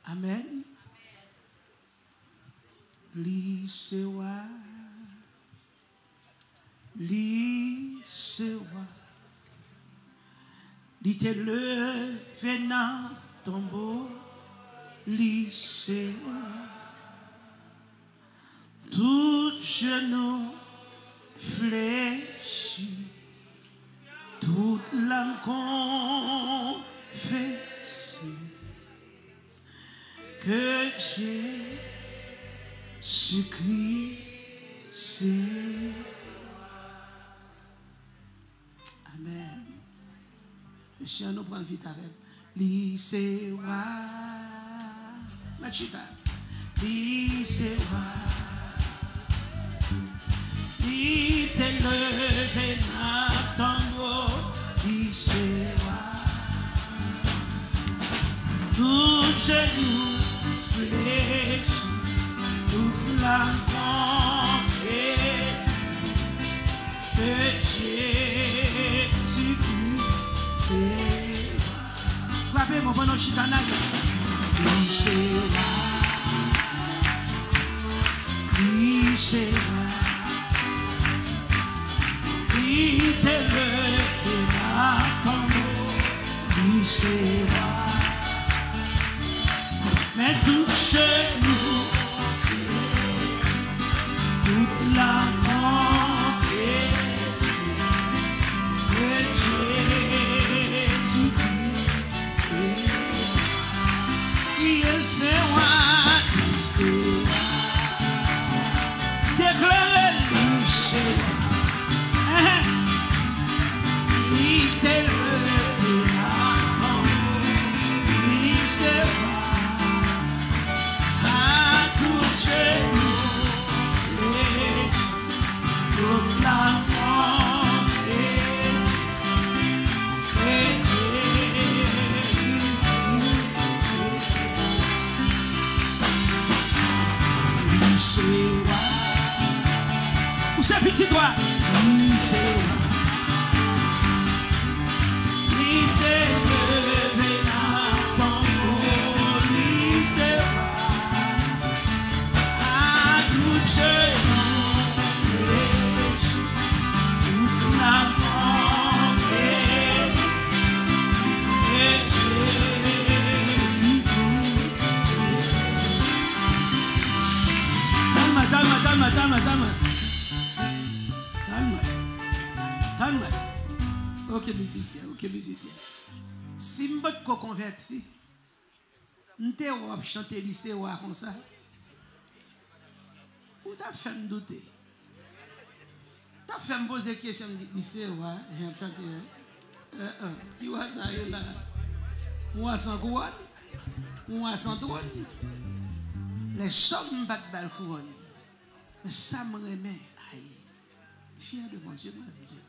Amen. Lisewa. Lisewa. Dit le venant tombeau. Lisewa. Tout genou fléchit. Toute langue confesse que Jésus-Christ c'est. Amen. Monsieur, nous prenons vite avec. Lisewa. La chita. Lisewa. Il t'est levé dans ton dos, Lisewa. Tout genou fléchit, toute la confesse que Jésus-Christ c'est. Frappez mon bon chitana. Lisewa. Lisewa. Il t'est levé dans ton dos, Lisewa. Mais tout genou, toute la confesse que Jésus-Christ c'est. Lisewa, Lisewa. Déclarez Lisewa. Il t'est levé dans ton dos, Lisewa. À tout genou fléchit, toute la confesse que Jésus-Christ c'est. Lisewa. Où c'est petit doigt? Lisewa. Il t'est levé dans ton dos, Lisewa. À tout genou fléchit, toute la confesse que Jésus-Christ c'est. Calme. Ok, musicien. Si je suis converti, je vais chanter Lisewa comme ça. Ou tu as fait me douter? Tu as fait me poser des questions, je dis Lisewa, j'ai chanté. Qui va ça là? Moi sans couronne, moi sans trône. Les sommes battent belle couronne. Mais ça me remet. Aïe. Fier de mon Dieu, mon Dieu.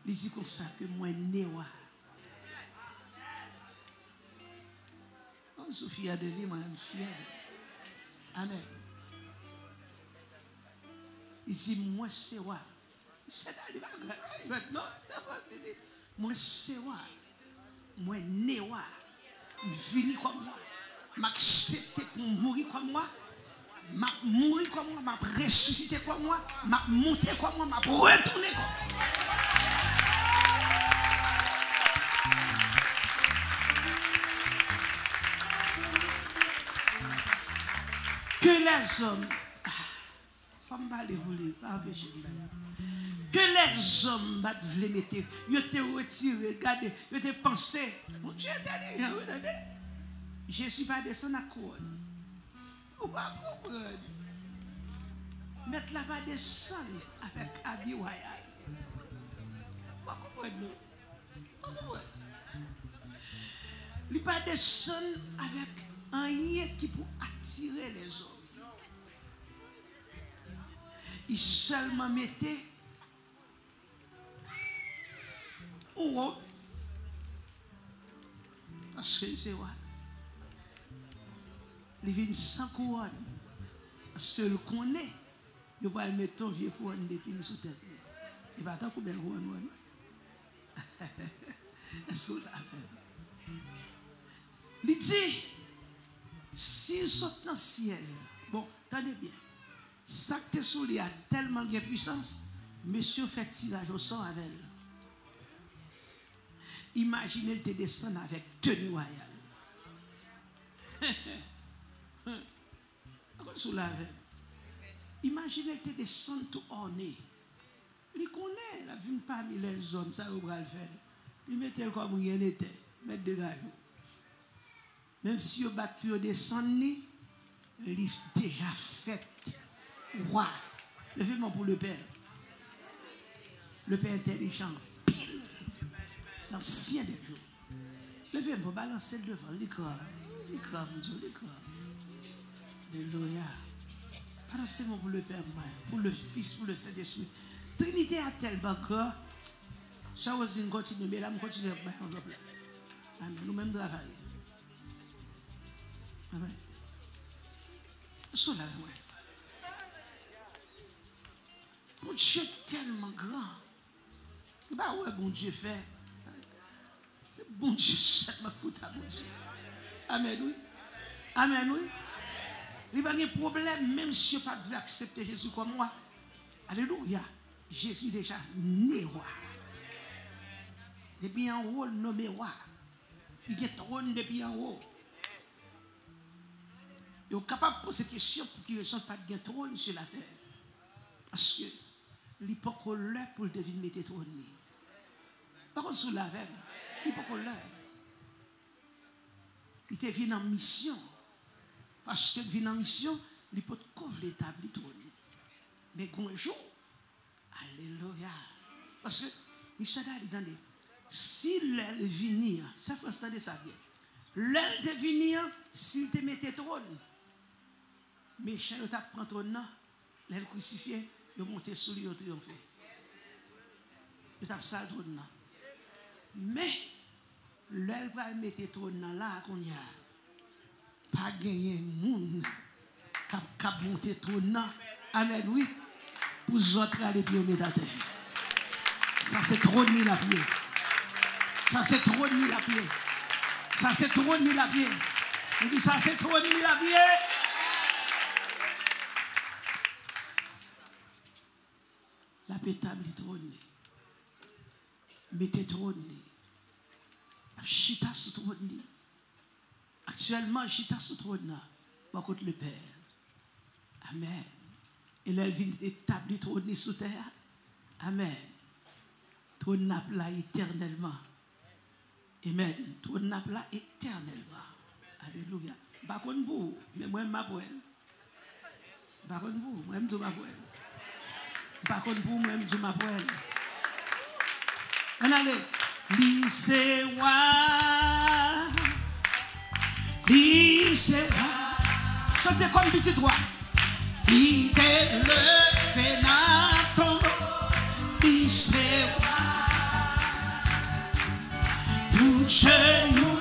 Il dit comme ça que moi, Néwa. Je suis fier de lui, moi, je suis fier de lui. Amen. Il dit, moi, c'est moi. Non, c'est vrai, moi, c'est moi. Moi, Néwa. Vini comme moi. M'accepter pour mourir comme moi. M'a mourir comme moi, m'a ressuscité comme moi, m'a monté comme moi, m'a retourné comme moi. Que les hommes, femme parler voler, pas empêcher. Que les hommes veulent mettre, ils te retiré, regardez, ils te pensé. Mon Dieu, regardez. Je ne suis pas descendu à couronne. Vous ne pouvez pas comprendre. Mettre là va descendre avec habit royal. Vous ne comprenez pas. Il ne pas descendre avec un rien qui peut attirer les hommes. Il seulement mettait une robe. Parce que c'est quoi? Il vient sans couronne. Parce qu'il connaît. Il va mettre ton vieux couronne depuis sous tête. Il va t'en couper couronne. Est-ce que vous l'avez fait? Il dit, s'il saute dans le ciel, bon, attendez bien, ça que tu sous lui a tellement de puissance, monsieur fait tirage au sort avec elle. Imaginez te descendre avec tenue royale. Sous la veine. Imaginez te descendre tout orné. Il connaît la vie parmi les hommes, ça va le faire. Il mettait comme rien n'était, mettre de gars. Même si vous battez pour descendre, il est déjà fait. Roi. Levez-moi pour le Père. Le Père intelligent, pile. L'ancien des jours. Levez-moi, balancez le devant, l'écran. Alléluia. Balancez-moi pour le Père, pour le Fils, pour le Saint-Esprit. Trinité a tellement grand. Ça aussi, nous continuons, mais là, nous continuons à faire un Amen. Nous-mêmes travaillons. Amen. Sois là, ouais. Mon Dieu est tellement grand. Bah ouais, bon Dieu fait. C'est bon Dieu seulement pour ta bon Dieu. Amen, oui. Amen, oui. Il n'y a pas de problème, même si je n'ai pas voulu accepter Jésus comme moi. Alléluia. Jésus déjà né roi. Depuis en haut, nommé roi. Il y a un trône depuis en haut. Il est capable de poser des questions pour qu'il ne ressente pas de trône sur la terre. Parce que l'époque là pour le deviner mettre trône. Par contre, sous la veine, l'époque là. Il était venu en mission. Parce que venu en mission, il peut couvrir l'établi trône. Mais un jour, alléluia. Parce que, Michel a dit, si l'aile venir, ça faut entendre ça bien. L'aile de venir, s'il te mettait trône, méchant, il t'a pris trône, l'aile crucifié, il monté sur lui, il triomphé. Il t'a pris le trône. Mais, l'aile va mettre trône là, qu'on y a. Pas gagner monde qui a monté trône. Amen, oui. Pour les autres, aller pieds au médateur. Ça, c'est trop de mille à pied. Ça, c'est trop de mille à pied. Ça, c'est trop de mille à pied. On dit ça, c'est trop de mille à pied. La pétable est trône. Mettez trône. Chita sous trône. Actuellement, chita sous trône. Par contre, le Père. Amen. Et là, elle vient établir trône sous terre. Amen. Trône n'a pas éternellement. Amen. Trône n'a pas éternellement. Alléluia. Par contre, vous, mais moi, je m'appelle. Par contre, vous, moi, je m'appelle. Par contre, vous, moi, je m'appelle. On allez. Lycée roi. Lycée roi. Chantez comme petit roi. Il est levé dans ton lycée roi. Tout genou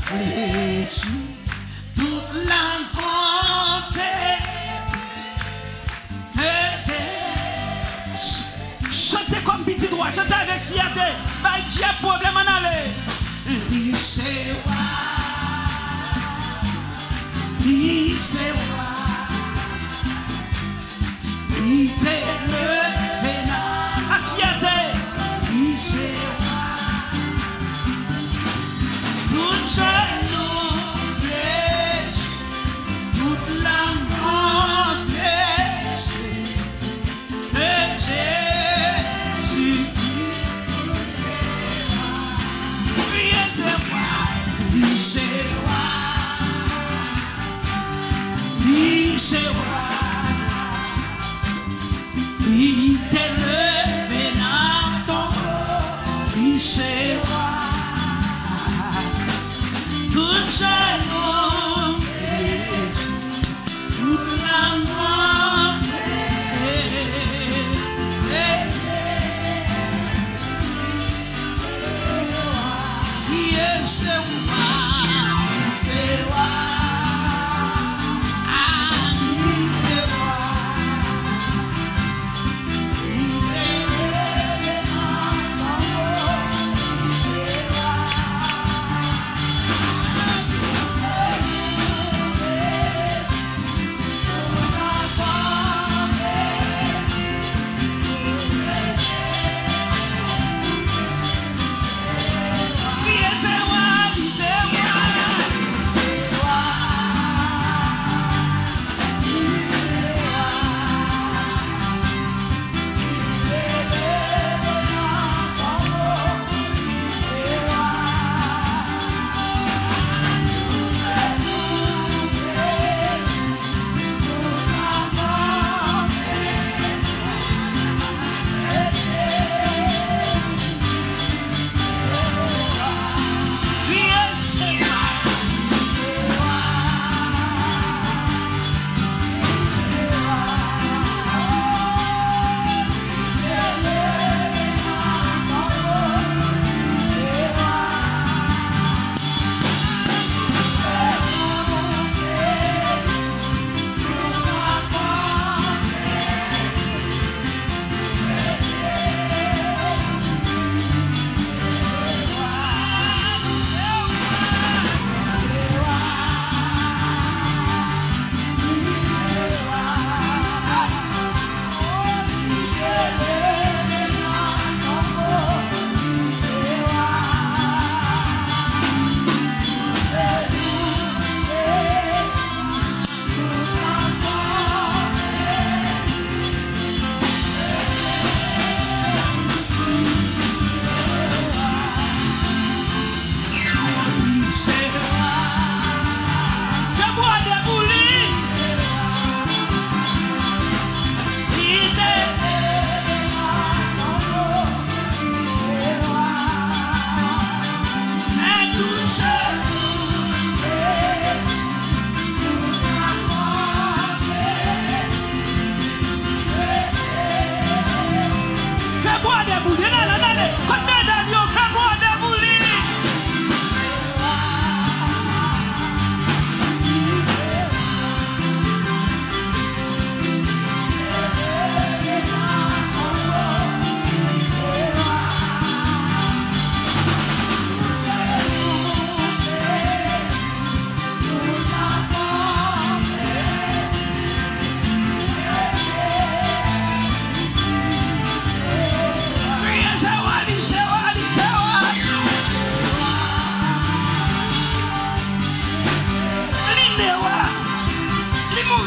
fléchi, toute langue chantez comme petit droit, chantez avec fierté. Bah, il y a problème en aller. Lycée roi. Lycée roi. Il est levé dans la fierté. Lycée roi. Tout genou fléchi, toute langue confesse que Jésus lycée roi. Lycée roi. Il t'est levé dans ton lycée roi. Tout genou toute langue c'est roi, c'est roi.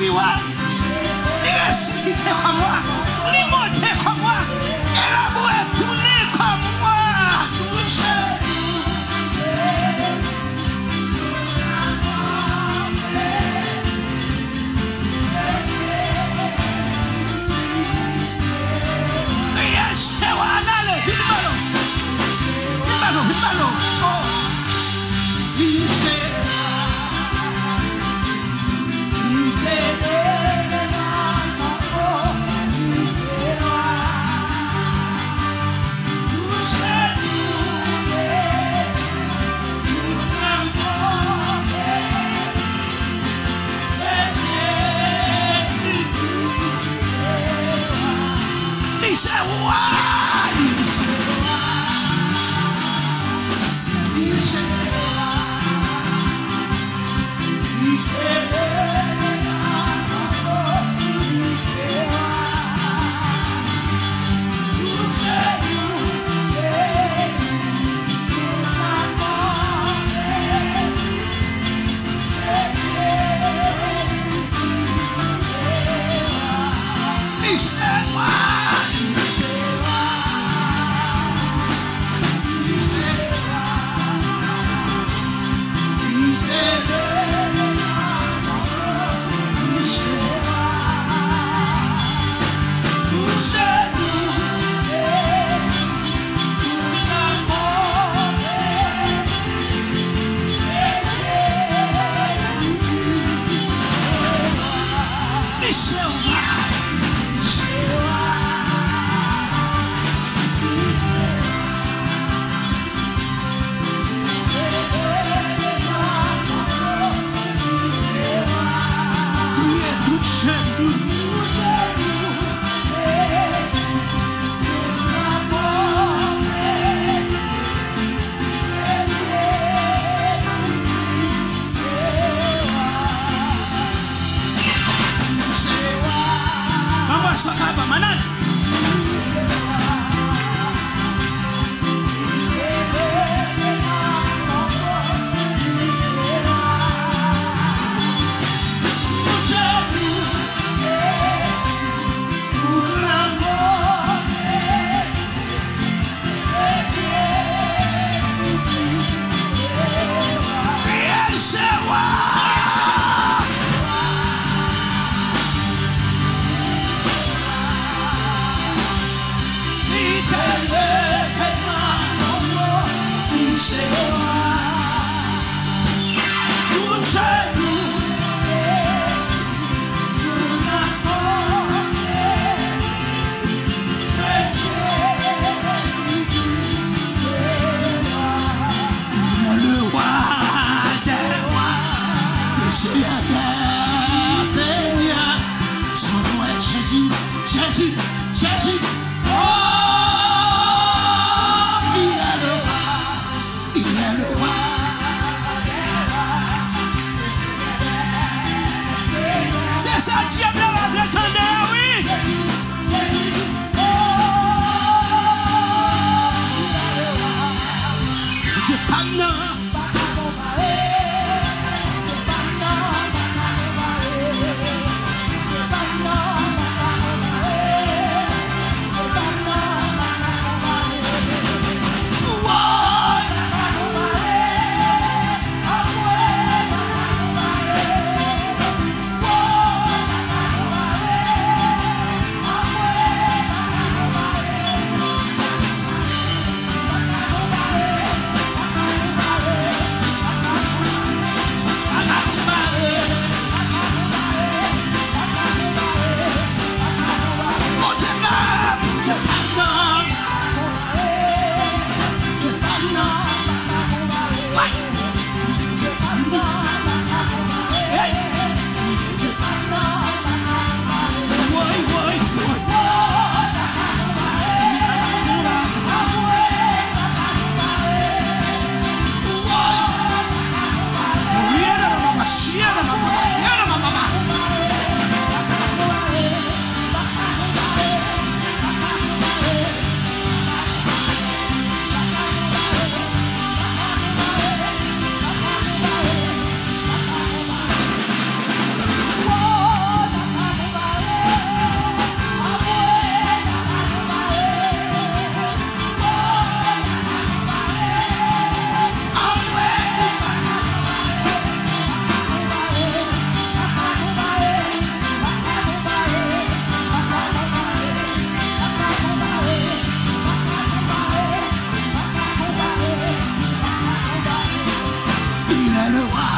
mourir, il ressuscité comme moi, il monté comme moi, il a tourné comme moi. Il est le roi.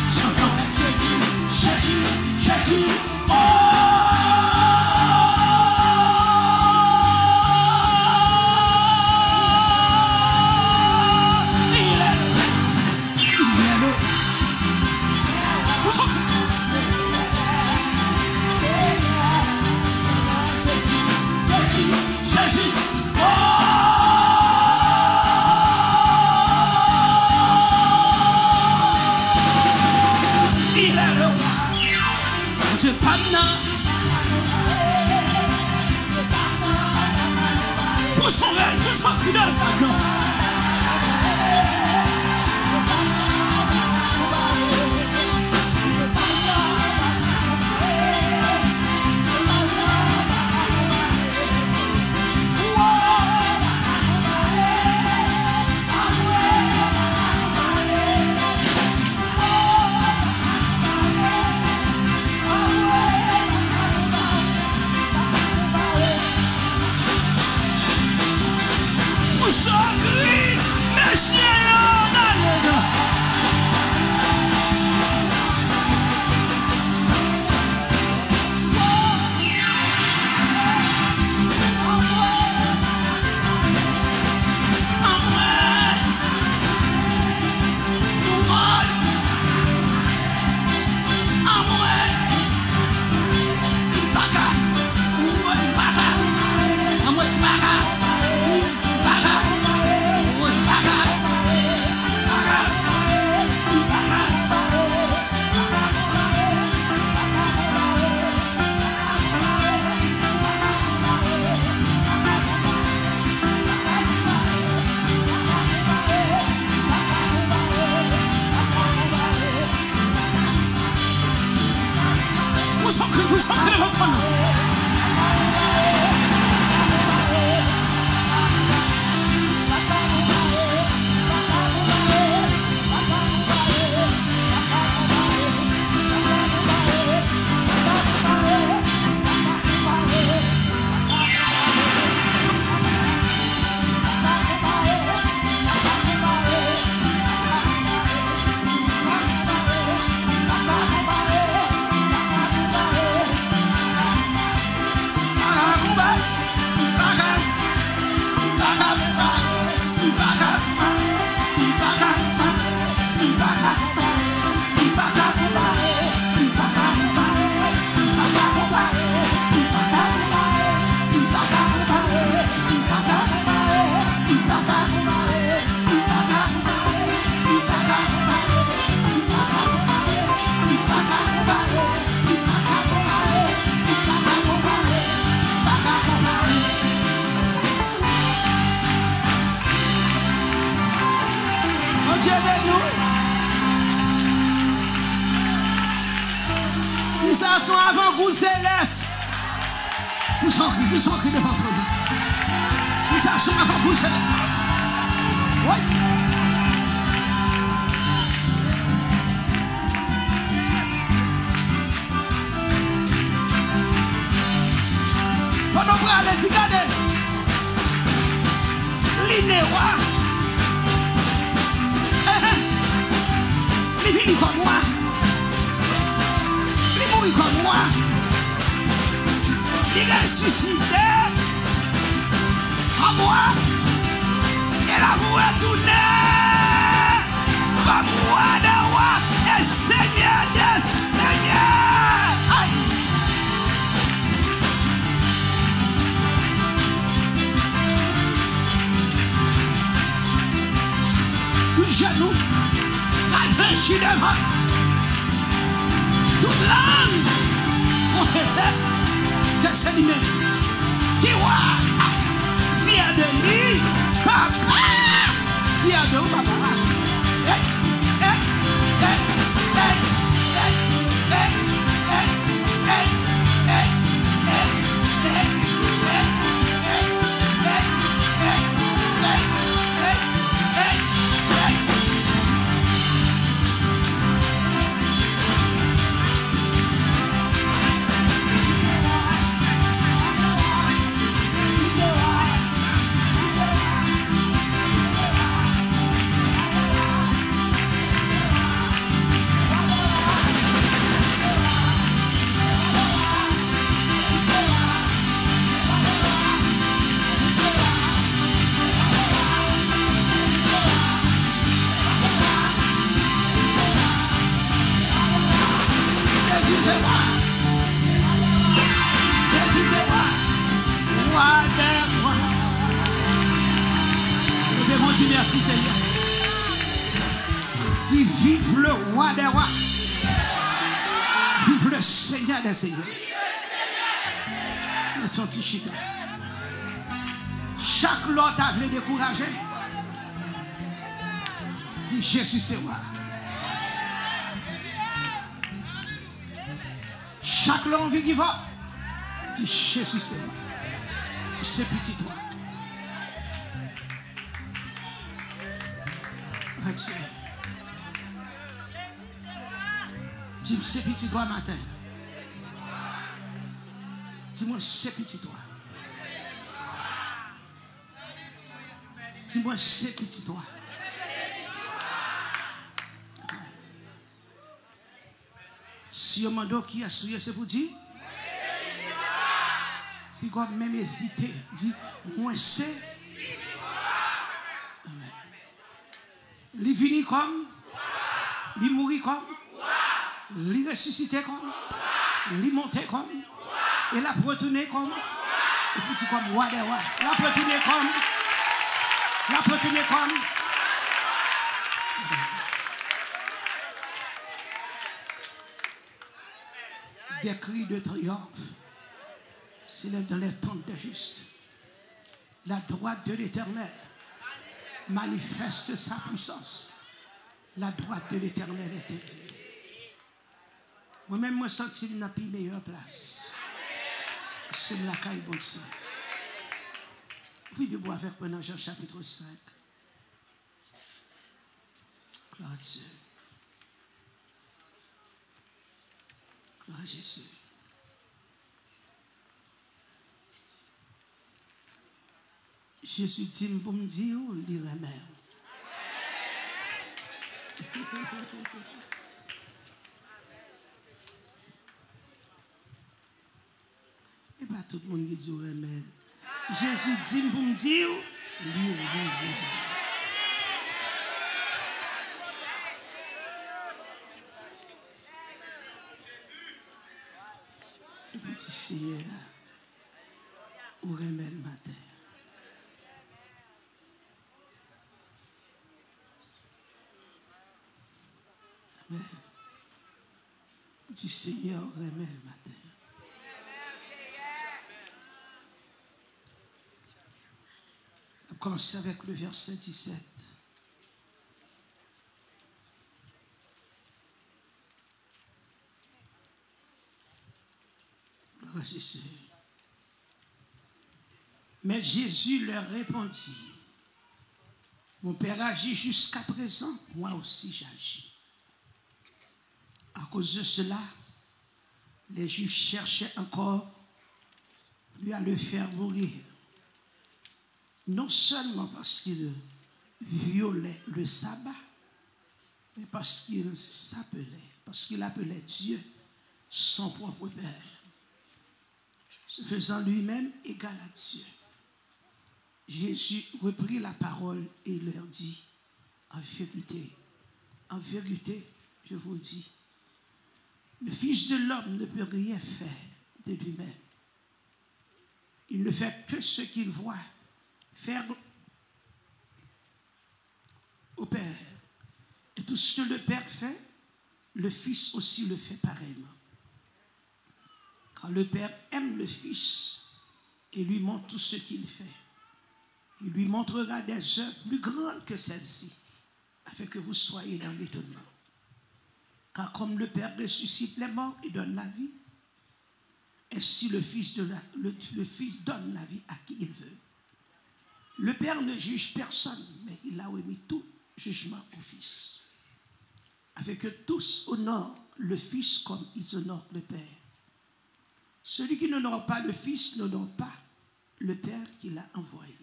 Son nom est Jésus, Jésus, Jésus. Oh! Pour son règne, pour son fidèle pardon. Ça sont avant-goût céleste. Nous sommes cris devant toi. Ça sont avant-goût céleste. Oui. Pendant qu'on allait dire, regardez. L'inéwa. Il vit comme moi. Il mourit comme moi. Il est ressuscité en moi. Et l'amour est tourné comme moi de roi et Seigneur des Seigneurs. Aïe. Tout genou, réfléchis devant. Toute langue confesse que c'est lui-même qui voit fier de lui, papa, fier de vous, papa. Dis merci Seigneur. Dis vive le roi des rois. Vive le Seigneur des seigneurs. Le ton tichita. Chaque lot a voulu décourager. Dis Jésus c'est roi. Chaque lot envie qui va. Dis Jésus c'est roi. C'est petit toi. Retire. Dis-moi c'est petit toi matin. Dis-moi c'est petit toi. Dis-moi c'est petit toi. Si on m'a dit qui a souillé, c'est pour dire. Puis quand même hésiter, dit moi c'est. Il vini comme. Il mourit comme. Il ressuscité comme. Il monté comme. Et la retourné comme. Et puis dit comme roi des rois. La retourné comme. La retourné comme. Des cris de triomphe s'élèvent dans les tentes des justes. La droite de l'Éternel manifeste sa puissance. La droite de l'Éternel est élevée. Moi-même, moi, sens qu'il n'a pas une meilleure place. C'est la caille bon Dieu. Oui, Bible avec pendant Jean chapitre 5. Gloire à Dieu. Gloire à Jésus. Jésus dit pour me dire, il remet. Et pas tout le monde qui dit remet. Jésus dit pour me dire, il remet. C'est petit Seigneur où remet le matin. Amen. Petit Seigneur remet le matin. On commence avec le verset 17. Jésus. Mais Jésus leur répondit, mon Père agit jusqu'à présent, moi aussi j'agis. À cause de cela, les Juifs cherchaient encore lui à le faire mourir. Non seulement parce qu'il violait le sabbat, mais parce qu'il s'appelait, parce qu'il appelait Dieu son propre Père, se faisant lui-même égal à Dieu. Jésus reprit la parole et leur dit, en vérité, je vous le dis, le Fils de l'homme ne peut rien faire de lui-même. Il ne fait que ce qu'il voit faire au Père. Et tout ce que le Père fait, le Fils aussi le fait pareillement. Quand le Père aime le Fils et lui montre tout ce qu'il fait, il lui montrera des œuvres plus grandes que celles-ci, afin que vous soyez dans l'étonnement. Car comme le Père ressuscite les morts et donne la vie, ainsi le Fils donne la vie à qui il veut. Le Père ne juge personne, mais il a remis tout jugement au Fils, afin que tous honorent le Fils comme ils honorent le Père. Celui qui n'honore pas le Fils n'honore pas le Père qui l'a envoyé.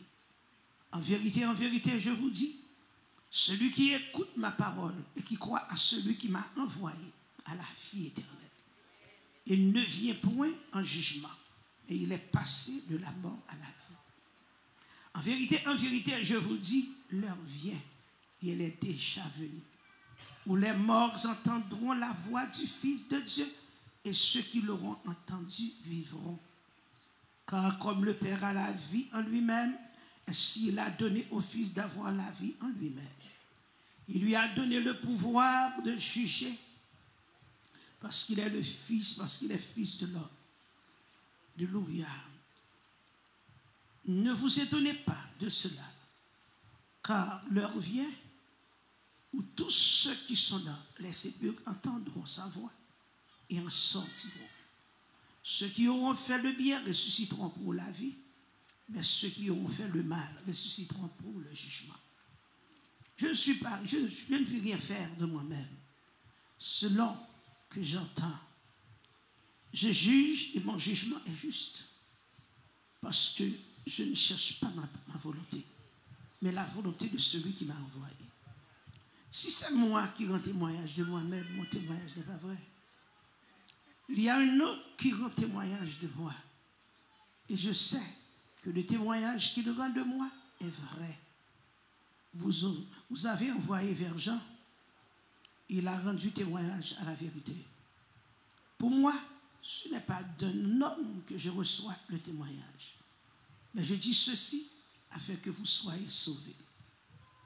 En vérité, je vous dis, celui qui écoute ma parole et qui croit à celui qui m'a envoyé a la vie éternelle. Il ne vient point en jugement, mais il est passé de la mort à la vie. En vérité, je vous dis, l'heure vient, et elle est déjà venue, où les morts entendront la voix du Fils de Dieu, et ceux qui l'auront entendu vivront. Car comme le Père a la vie en lui-même, Ainsi, il a donné au Fils d'avoir la vie en lui-même. Il lui a donné le pouvoir de juger parce qu'il est le Fils, parce qu'il est Fils de l'homme. Alléluia. Ne vous étonnez pas de cela, car l'heure vient où tous ceux qui sont dans les sépulcres entendront sa voix et en sortiront. Ceux qui auront fait le bien ressusciteront pour la vie, mais ceux qui auront fait le mal ressusciteront pour le jugement. Je ne puis rien faire de moi-même. Selon que j'entends, je juge et mon jugement est juste. Parce que je ne cherche pas ma volonté, mais la volonté de celui qui m'a envoyé. Si c'est moi qui rends témoignage de moi-même, mon témoignage n'est pas vrai. Il y a un autre qui rend témoignage de moi. Et je sais que le témoignage qu'il rend de moi est vrai. Vous avez envoyé vers Jean, il a rendu témoignage à la vérité. Pour moi, ce n'est pas d'un homme que je reçois le témoignage. Mais je dis ceci afin que vous soyez sauvés.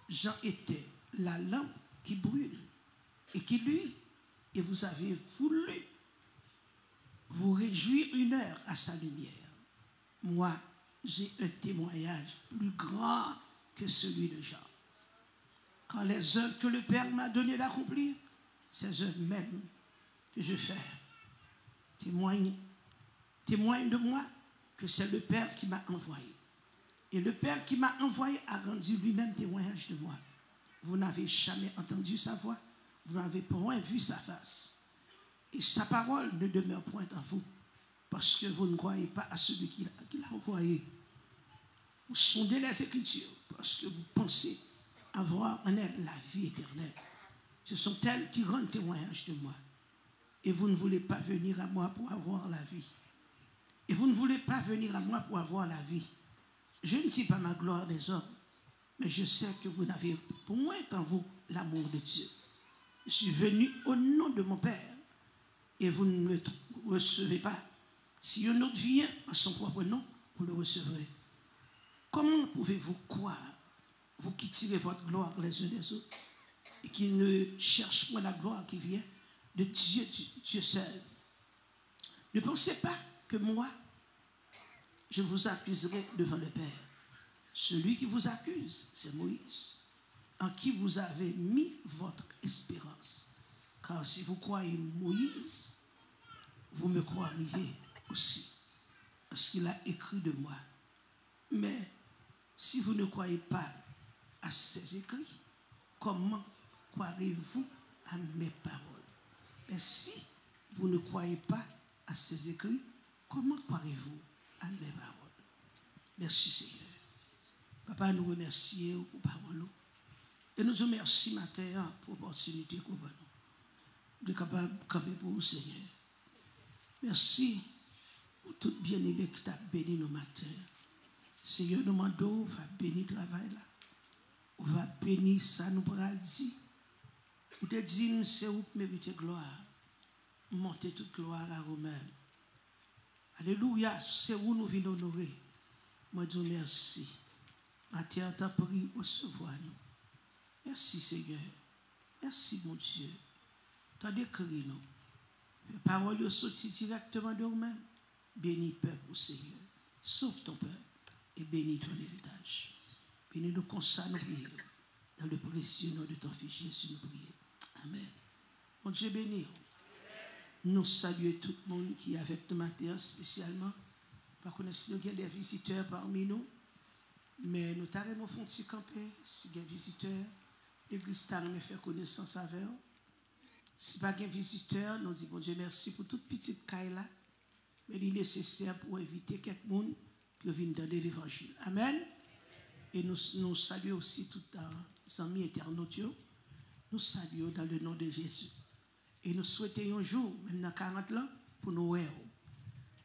Jean était la lampe qui brûle et qui luit, et vous avez voulu vous réjouir une heure à sa lumière. Moi, j'ai un témoignage plus grand que celui de Jean. Quand les œuvres que le Père m'a donné d'accomplir, ces œuvres même que je fais, témoignent de moi que c'est le Père qui m'a envoyé. Et le Père qui m'a envoyé a rendu lui-même témoignage de moi. Vous n'avez jamais entendu sa voix, vous n'avez point vu sa face. Et sa parole ne demeure point en vous, parce que vous ne croyez pas à celui qui l'a envoyé. Vous sondez les Écritures, parce que vous pensez avoir en elle la vie éternelle. Ce sont elles qui rendent témoignage de moi. Et vous ne voulez pas venir à moi pour avoir la vie. Et vous ne voulez pas venir à moi pour avoir la vie. Je ne dis pas ma gloire des hommes, mais je sais que vous n'avez point en vous l'amour de Dieu. Je suis venu au nom de mon Père, et vous ne le recevez pas. Si un autre vient à son propre nom, vous le recevrez. Comment pouvez-vous croire, vous qui tirez votre gloire les uns des autres, et qui ne cherchent point la gloire qui vient de Dieu seul? Ne pensez pas que moi, je vous accuserai devant le Père. Celui qui vous accuse, c'est Moïse, en qui vous avez mis votre espérance. Car si vous croyez Moïse, vous me croiriez aussi, parce qu'il a écrit de moi. Mais si vous ne croyez pas à ses écrits, comment croirez-vous à mes paroles? Mais si vous ne croyez pas à ses écrits, comment croirez-vous à mes paroles? Merci Seigneur. Papa, nous remercions pour parole. Et nous te remercions matin pour l'opportunité que nous avons de capable de camper pour vous, Seigneur. Merci pour tout bien-aimé qui t'a béni nos matins. Seigneur, nous demandons, va bénir le travail là. On va bénir ça, nous pourra dire. Vous te dites, c'est où mériter gloire. Montez toute gloire à vous-même. Alléluia, c'est où nous venons honorer. Moi, je vous remercie. Matin, t'as pris, recevoir nous. Merci Seigneur. Merci mon Dieu. T'as décrit nous. Les paroles sont sorties directement de vous-même. Bénis peuple, Seigneur. Sauve ton peuple et bénis ton héritage. Bénis-nous comme ça, nous prions. Dans le précieux nom de ton Fils Jésus, nous prions. Amen. Mon Dieu béni. Nous saluons tout le monde qui est avec nous matin, spécialement. Par connaissance, il y a des visiteurs parmi nous. Mais nous t'arrêtons au fond de camper. Si il y a des visiteurs, l'église t'a fait connaissance avec eux. Si pas de visiteurs, nous disons, bon Dieu, merci pour toute petite caille là. Mais il est nécessaire pour inviter quelqu'un qui vient donner l'évangile. Amen. Et nous saluons aussi tous les amis internautes. Nous saluons dans le nom de Jésus. Et nous souhaitons un jour, même dans 40 ans, pour nous voir.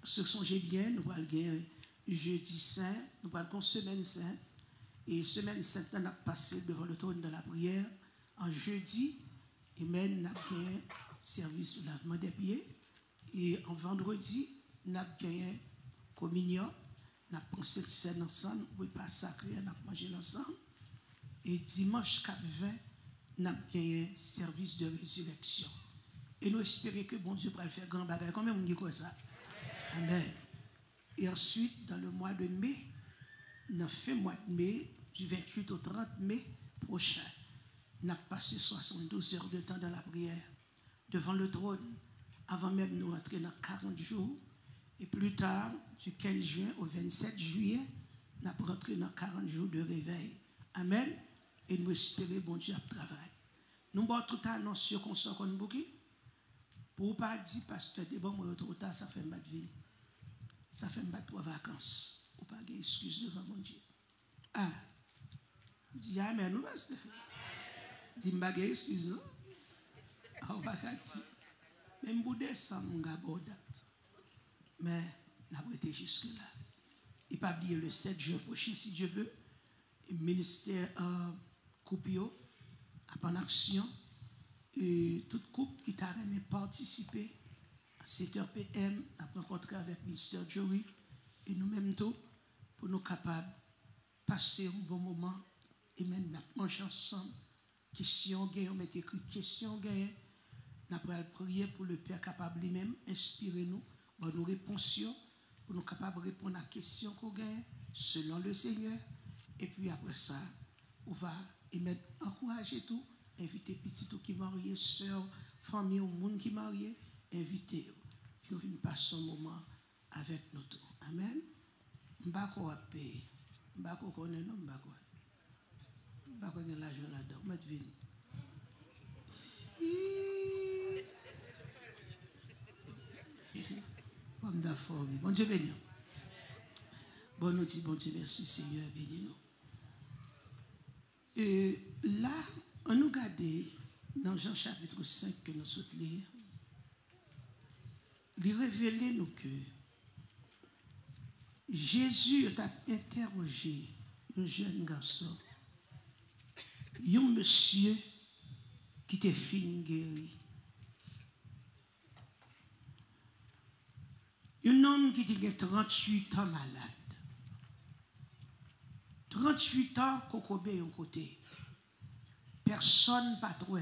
Ce songez bien, nous allons gagner jeudi saint, nous allons semaine sainte. Et semaine sainte, nous allons passer devant le trône de la prière. En jeudi, et même nous avons gagné service de lavement des pieds. Et en vendredi, nous avons gagné communion. Nous avons pensé le scène ensemble, repas sacré, nous avons mangé ensemble. Et dimanche 4-20, nous avons gagné service de résurrection. Et nous espérons que bon Dieu va le faire grand bagage. Combien de gens dit ça? Amen. Et ensuite, dans le mois de mai, dans fin mois de mai, du 28 au 30 mai prochain, nous avons passé 72 heures de temps dans la prière, devant le trône, avant même de nous rentrer dans 40 jours. Et plus tard, du 15 juin au 27 juillet, nous avons rentré dans 40 jours de réveil. Amen. Et nous espérons bon Dieu travail. Nous avons tout annoncé qu'on sort comme bouquet. Pour ne pas dire, pasteur, de bon, moi, trop tard, ça fait ma vie. Ça fait ma 3 vacances. Ou pas de excuse devant mon Dieu. Ah, dis amen, nous, pasteur. Dis, je n'ai pas excuse, non? Ah, ou pas dire. Même pour descendre, mon gars, mais nous avons été jusque-là. Et pas oublier le 7 juin prochain, si Dieu veut, le ministère Coupio a en action. Et toute couple qui t'a participé à 7h PM, a rencontré avec le ministère Joey et nous-mêmes tous pour nous capables de passer un bon moment et même manger ensemble. Question gagne, on met écrit question gagne. Nous allons prier pour le Père capable lui-même, inspirez-nous, nos réponses pour nous capables de répondre à la question qu'on gagne selon le Seigneur. Et puis après ça, on va encourager tout, inviter petit tout qui marié, soeur, famille ou monde qui marié, inviter pour venir passer un moment avec nous tous. Amen. M'bako a payer. M'bako connaît non m'bako. M'bako a l'argent là-dedans. M'être venu. Comme d'affaires. Bon Dieu béni. Bon nous dit bon Dieu merci Seigneur béni nous. Et là, on nous regarde dans Jean chapitre 5 que nous souhaitons lire. Il révèle nous que Jésus a interrogé un jeune garçon, un monsieur qui était fin guéri. Un homme qui était 38 ans malade. 38 ans qu'on connaît un côté. Personne pas trop.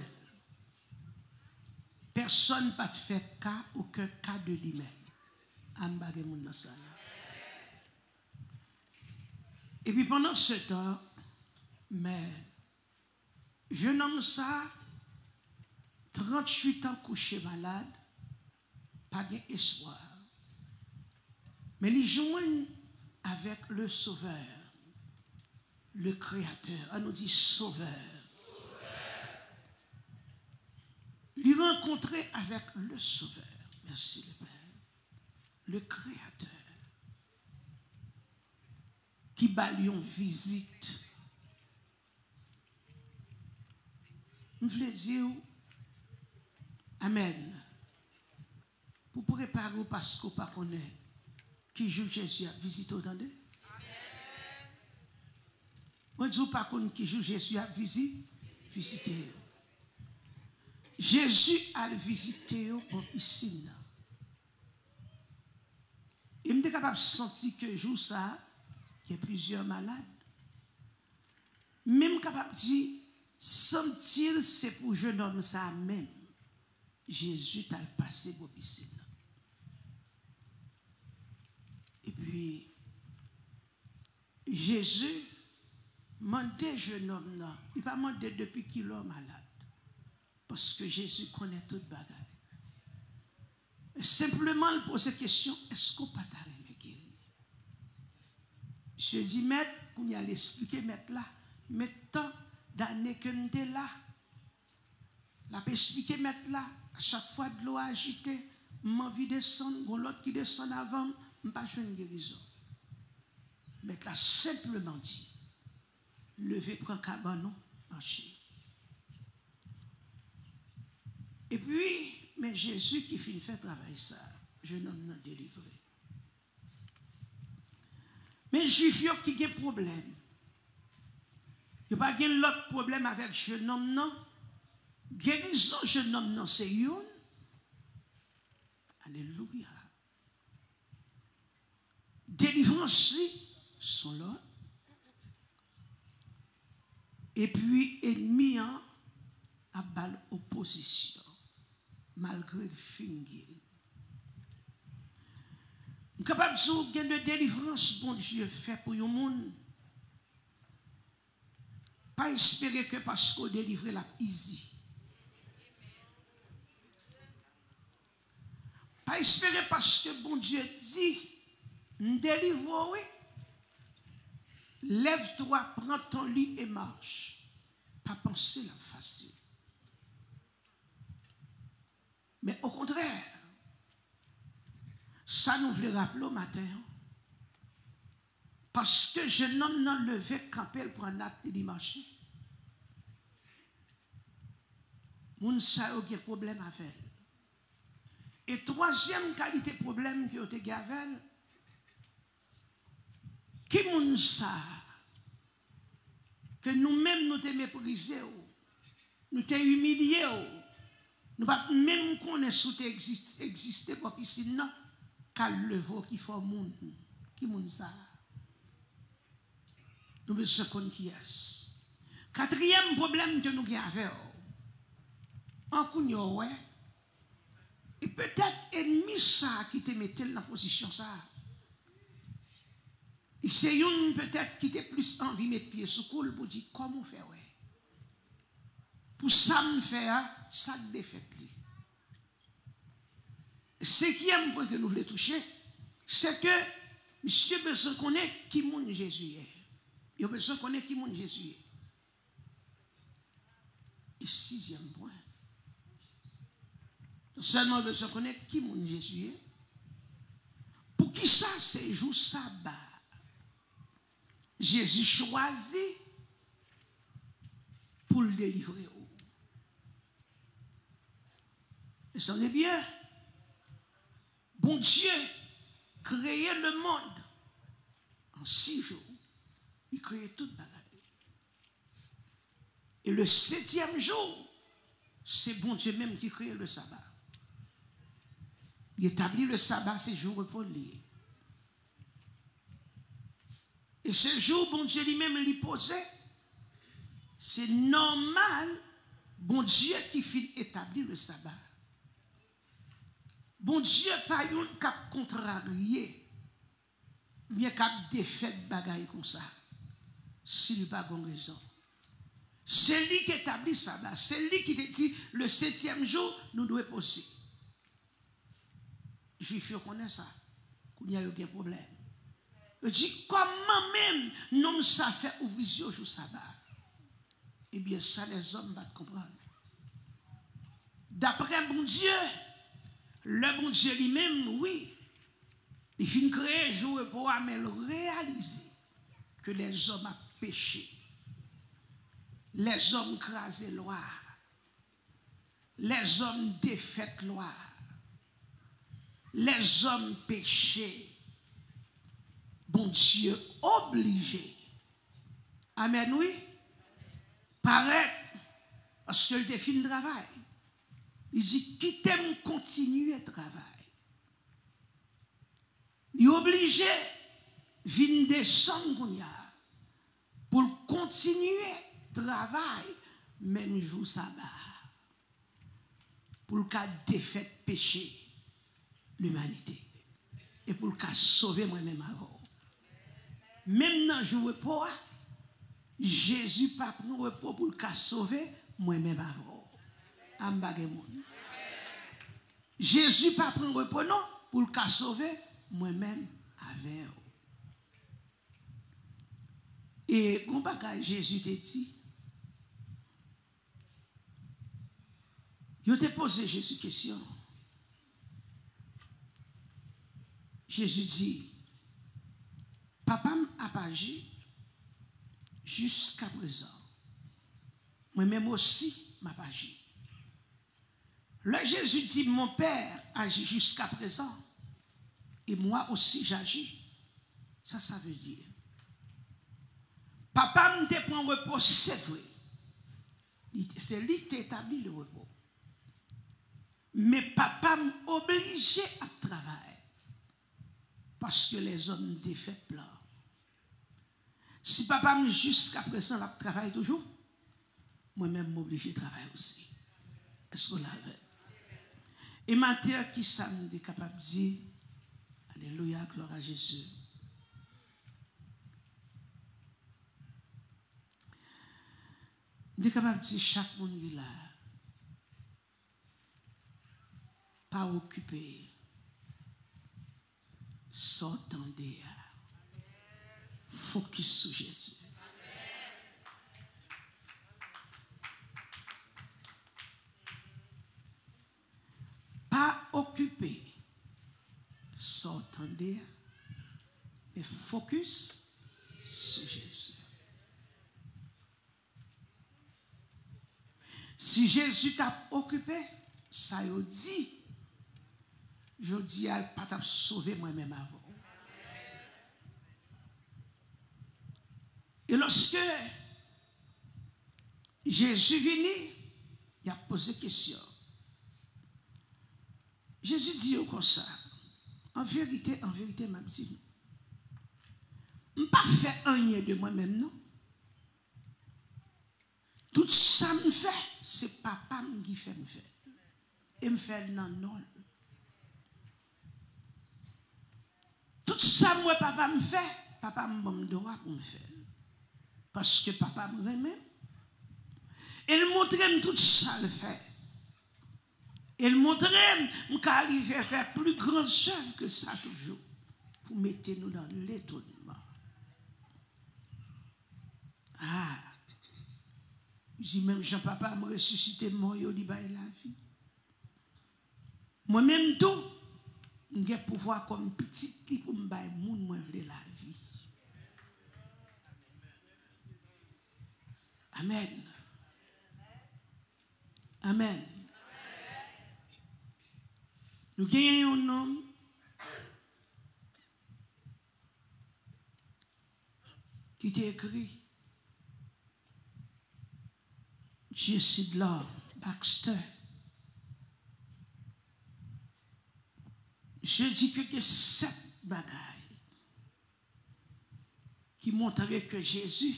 Personne pas fait cas, aucun cas de lui-même. Ambage moun dans ça. Et puis pendant ce temps, mais jeune homme ça, 38 ans couché malade, pas d'espoir. Mais il joignent avec le Sauveur, le Créateur. On nous dit Sauveur. Lui rencontrer avec le Sauveur. Merci le Père. Le Créateur. Qui bat lui une visite. Je voulais dire, Amen. Pour préparer parce qu'on ne connaît pas qui joue Jésus à visiter au Tandé. Moi, je ne dis pas qui joue Jésus à visiter. Jésus a visité en piscine. Il me capable de sentir que jour ça, il y a plusieurs malades. Même capable de dire, sentir c'est pour jeune homme ça même. Jésus t'a passé pour piscine. Et puis, Jésus demandait jeune homme là. Il n'a pas demandé depuis qu'il est malade. Parce que Jésus connaît toute bagaille. Simplement, il pose la question, est-ce qu'on peut t'arrêter guérir? Je dis, maître, qu'on y a l'expliquer, maître là, mais tant d'années que nous sommes là, la peut expliquer, maître là, à chaque fois de l'eau agitée, m'envie de descendre, l'autre qui descend avant, je ne pas une guérison. Maître là, simplement dit, levez, prends cabanon, marchez. Et puis, mais Jésus qui finit fait travailler ça, je n'en ai délivré. Mais Juif qui a un problème. Il n'y a pas l'autre problème avec jeune homme, non. Guérison jeune homme, non, c'est une. Alléluia. délivrance, son lot. Et puis, ennemi a balle opposition, malgré le finger. Je suis capable de dire de délivrance, bon Dieu, fait pour le monde. Pas espérer que parce qu'on délivre la easy. Pas espérer parce que bon Dieu dit, délivre, oui. Lève-toi, prends ton lit et marche. Pas penser la facile. Mais au contraire, ça nous voulait rappeler au matin. Parce que je n'en ai levé campé pour un acte et d'y marcher. Moun sa yo gen problème avec. Et troisième qualité problème que yo te gavel, qui moun sa que nous-mêmes nous te méprisé, nous te humilié, nous pas même connaître sous te exister pour ici non, car le veau qui fait monde, qui moun sa. Nous besoin connaître qui est. Quatrième problème que nous avons, en cougnon, ouais. Et peut-être ennemi ça qui te mettait dans la position ça. Et c'est une peut-être qui te plus envie de mettre pied sous coule pour dire comment faire, ouais. Pour ça me faire, ça défaite. Cinquième point que nous voulons toucher, c'est que monsieur besoin connaître qui moun Jésus est. Il a besoin connaître qui moun Jésus est. Et sixième point, seulement besoin de connaître qui mon Jésus est. Pour qui ça, c'est jour sabbat. Jésus choisit pour le délivrer. Et ça est bien. Bon Dieu créé le monde en 6 jours. Il créé toute bagarre. Et le 7e jour, c'est bon Dieu même qui crée le sabbat. Il établit le sabbat, c'est jour repos lié. Et ce jour, bon Dieu lui-même l'y posait. C'est normal, bon Dieu qui fit établir le sabbat. Bon Dieu pas yon cap contrarié, bien cap défaite bagaille comme ça. S'il pas bon raison. C'est lui qui établit ça. C'est lui qui te dit le 7e jour, nous devons poser. Juif connaît ça. Il y a aucun problème. Il dit comment même nous ça fait ouvrir le jour sabbat. Eh bien, ça les hommes vont comprendre. D'après bon Dieu, le bon Dieu lui-même, oui, il finit créer jour pour réaliser que les hommes ont péché. Les hommes crasés loi. Les hommes défaites loi. Les hommes péchés. Bon Dieu obligé. Amen, oui. Paraît, parce que le défi de travail. Il dit, qui t'aime continuer à travailler. Il est obligé de descendre pour continuer travail, même jour sabbat, pour le cas défaite péché l'humanité et pour le cas sauver moi-même avant. Même dans le jour repos, Jésus pas prend repos pour le cas sauver moi-même avant. Jésus pas prend repos non pour le cas sauver moi-même avant. Et quand Jésus te dit, je te posé Jésus une question. Jésus dit, papa m'a pas agi jusqu'à présent. Moi-même aussi m'a pas agi. Le Jésus dit, mon Père agit jusqu'à présent. Et moi aussi j'agis. Ça veut dire. Papa me prend repos, c'est vrai. C'est lui qui établit le repos. Mais papa m'oblige à travailler. Parce que les hommes défaits pleurent. Si papa me jusqu'à présent la travaille toujours, moi-même m'oblige de travailler aussi. Est-ce que vous l'avez? Et maintenant, qui ça me est capable de dire, alléluia, gloire à Jésus. Je suis capable de dire, chaque monde est là, pas occupé, s'entendez, focus sur Jésus. Pas occupé, s'entendez, mais focus sur Jésus. Si Jésus t'a occupé, ça veut dire, je dis, elle pas t'a sauvé moi-même avant. Et lorsque Jésus venu, il a posé question. Jésus dit comme ça, en vérité, m'a dit, je ne pas fait rien de moi-même, non. Tout ça me fait, c'est papa qui fait me faire. Et me fait non. Tout ça, moi, papa me fait, papa me droit pour me faire. Parce que papa me remet. Il montre tout ça le fait. Il montre qu'arriver à faire plus grande œuvre que ça toujours. Pour mettre nous dans l'étonnement. Ah. Je dis même Jean-Papa me ressuscité mort, il dit la vie. Moi-même tout, j'ai pouvoir comme petit qui pour me bailler moun moi vle la vie. Amen. Amen. Nous gagnons un homme qui t'a écrit Jesse Baxter. Je dis que c'est cette bagaille qui montrerait que Jésus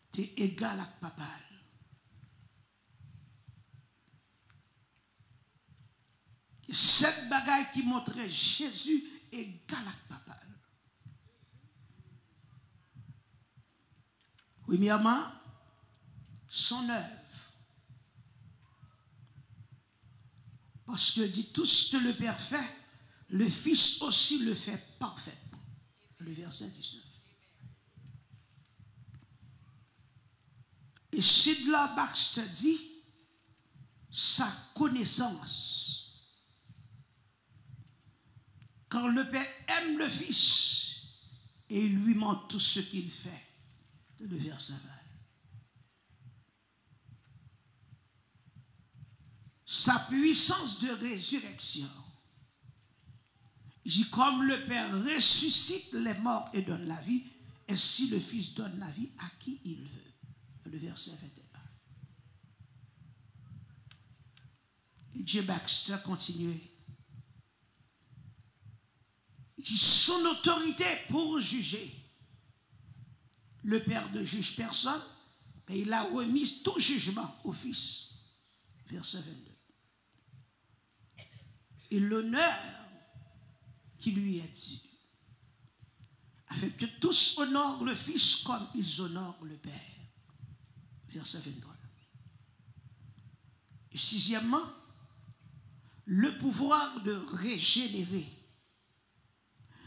était égal à papa. Cette bagaille qui montrait Jésus égal à papa. Premièrement, son œuvre. Parce que dit tout ce que le Père fait, le Fils aussi le fait parfaitement. Le verset 19. Et Sidla Baxter dit sa connaissance. Quand le Père aime le Fils et il lui montre tout ce qu'il fait. Le verset 20. Sa puissance de résurrection. Comme le Père ressuscite les morts et donne la vie, ainsi le Fils donne la vie à qui il veut. Le verset 21. Et J. Baxter continuait. Il dit son autorité pour juger. Le Père ne juge personne, mais il a remis tout jugement au Fils. Verset 22. Et l'honneur qui lui est dû, afin que tous honorent le Fils comme ils honorent le Père. Verset 23. Et sixièmement, le pouvoir de régénérer.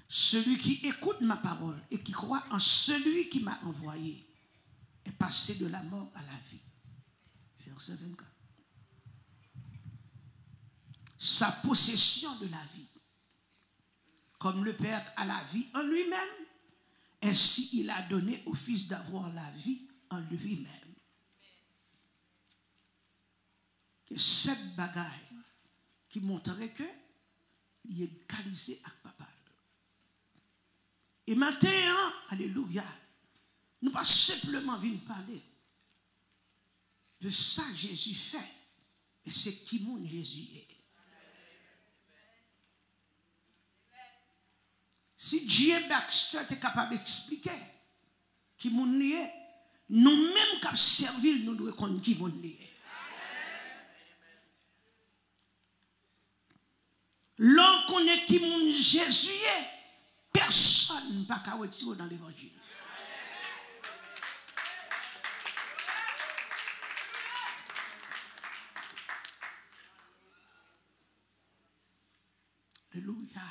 Celui qui écoute ma parole et qui croit en celui qui m'a envoyé est passé de la mort à la vie. Verset 24. Sa possession de la vie. Comme le Père a la vie en lui-même, ainsi il a donné au Fils d'avoir la vie en lui-même. Et cette bagaille qui montrerait que il est égalisé avec papa. Et maintenant, alléluia, nous pas simplement venir parler de ça que Jésus fait, et c'est qui mon Jésus est. Si Dieu Baxter était capable d'expliquer qui moun lié, nous-mêmes qui servir, nous devons connaître qui moun lié. L'on connaît qui moun Jésus est, personne ne peut pas retirer dans l'évangile. Alléluia.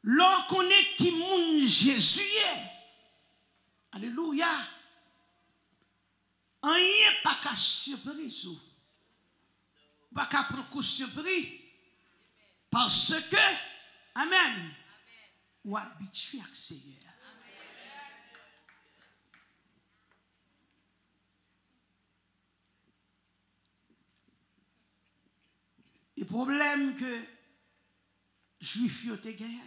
L'on connaît qui moun Jésus est. Alléluia. Rien pas qu'à surprise. Pas qu'à prendre surprise. Parce que, amen, ou habitué à Seigneur. Le problème que Juifs ont gagné,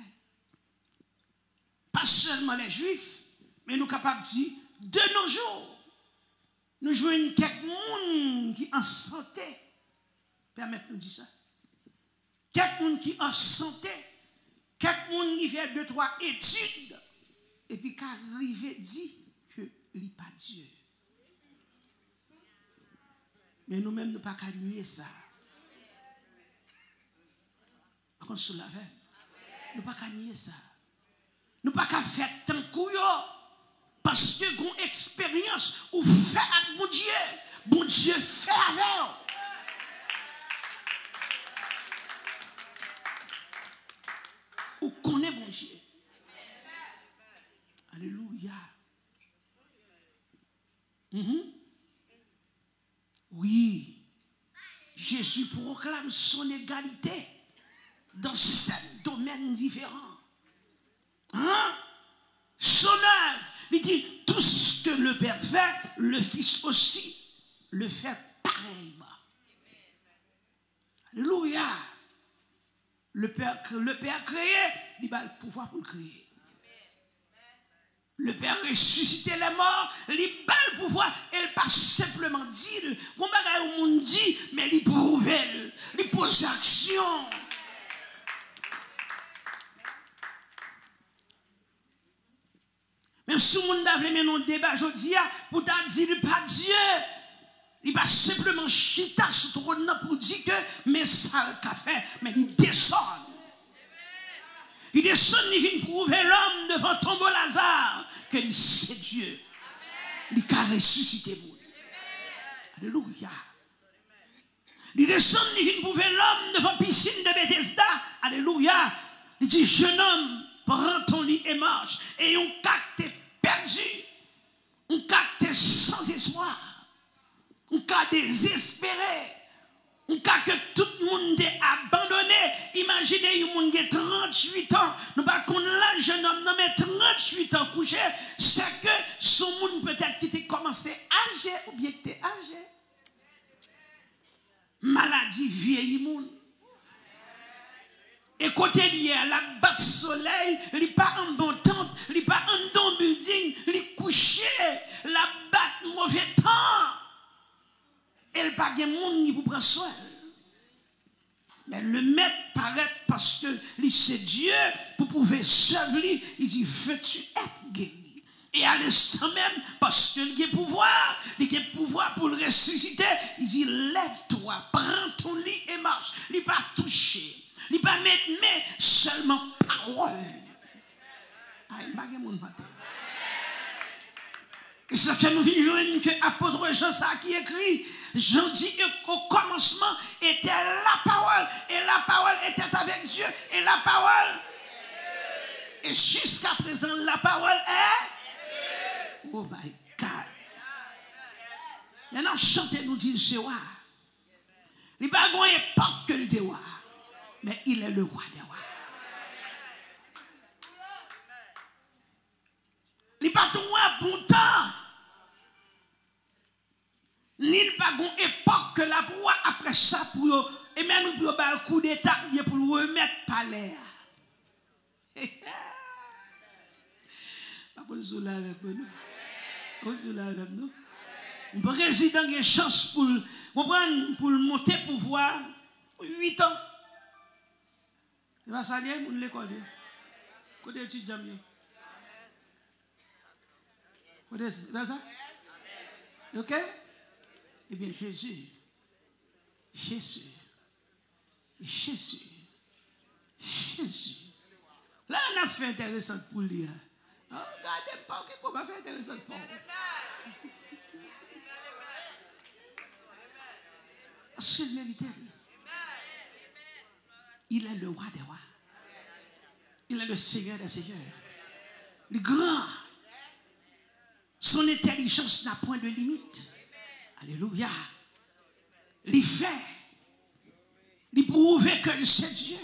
pas seulement les Juifs, mais nous sommes capables de dire, de nos jours, nous jouons quelqu'un qui en santé, permettez-nous de dire ça. Quelqu'un qui en santé, quelqu'un qui fait 2-3 études, et puis qui arrive et dit que il n'est pas Dieu. Mais nous-mêmes, nous ne pouvons pas nier ça. Nous ne pouvons pas nier ça. Nous ne pouvons pas faire tant couillon. Parce que nous avons expérience ou fait avec bon Dieu fait avec eux. Ou connaît bon Dieu. Alléluia. Oui, Jésus proclame son égalité dans 7 domaines différents. Hein? Son œuvre, il dit, tout ce que le Père fait, le Fils aussi le fait pareillement. Alléluia. Le Père créé, il a le pouvoir pour le créer. Le Père ressuscité les morts, il a le pouvoir. Il pas simplement dit, bon bagage au monde dit, mais il prouve, il pose action. Même si le monde a voulu un débat, je dis, pour dire qu'il n'est pas Dieu, il va simplement chita sur le trône pour dire que, mais ça l'a fait, mais il descend. Il descend, il vient prouver l'homme devant tombeau Lazare, que c'est Dieu. Il a ressuscité. Alléluia. Il descend, il vient prouver l'homme devant piscine de Bethesda. Alléluia. Il dit, jeune homme, prends ton lit et marche. Et on cas perdu. On cas sans espoir. On cas désespéré. On cas que tout le monde est abandonné. Imaginez un monde qui a 38 ans. Nous pas qu'on là, jeune homme, non mais 38 ans couché. C'est que son monde peut-être qui était commencé âgé ou bien qui était âgé. Maladie vieilli monde. Et côté d'hier, la batte soleil, il n'est pas en bon temps, il n'est pas en bon building, il est couché, la batte mauvais temps. Il n'y a pas de monde qui vous prend soin. Mais le maître paraît parce que c'est Dieu pour pouvoir servir. Il dit, veux-tu être guéri? Et à l'instant même, parce qu'il a pouvoir pour le ressusciter, il dit, lève-toi, prends ton lit et marche. Il n'est pas touché. Il ne va pas mettre mais seulement parole. Il n'y a pas de monde matin. Et ça fait nous vivons que l'apôtre Jean ça qui écrit, Jean dit qu'au commencement était la parole, et la parole était avec Dieu, et la parole. Et jusqu'à présent, la parole est. Oh my God. Maintenant, chantez nous dit c'est roi. Il n'y a pas que le roi. Mais il est le roi des rois. Il n'est pas ton roi bon temps. Ni pas une époque que la roi après ça pour et même pour le coup d'état ou bien pour le remettre palais. Pas qu'on soit là avec nous. On soit là avec nous. Un président a une chance pour monter pouvoir 8 ans. Il va s'allier pour l'école. Côté étudiant. Côté ça? OK? Eh bien, Jésus. Là, on a fait intéressant pour lui. Regardez pas, on va faire intéressant pour lui. Parce qu'il méritait. Il est le roi des rois. Il est le Seigneur des seigneurs. Le grand. Son intelligence n'a point de limite. Alléluia. Il fait. Il prouve que c'est Dieu.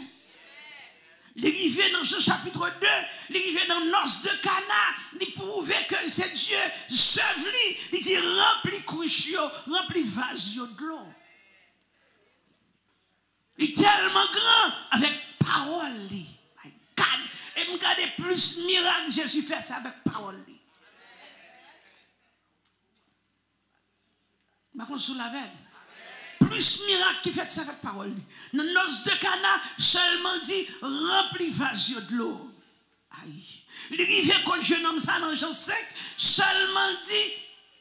Il arrive dans ce chapitre 2, il arrive dans l'os de Cana, il prouve que c'est Dieu. Sauve il dit rempli cruchio, rempli vasio de l'eau. Il est tellement grand avec parole. My God. Et regardez plus miracle Jésus fait ça avec parole. Je vais sous la veine. Plus miracle qui fait ça avec parole. Dans l'os de Cana, seulement dit rempli vasio de l'eau. Aïe. Il arrive quand jeune homme ça dans Jean 5, seulement dit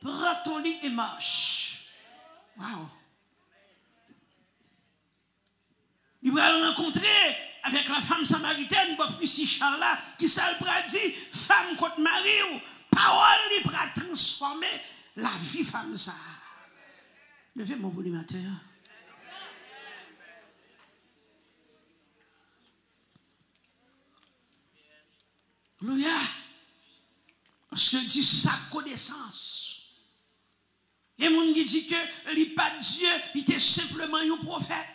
prends ton lit et marche. Waouh. Il va le rencontrer avec la femme samaritaine, puis Charla, qui s'est dit, femme contre mari, parole, il va transformer la vie femme ça. Levez mon volumateur. Alléluia. Parce que dit sa connaissance. Et mon qui dit que il n'est pas Dieu, il était simplement un prophète.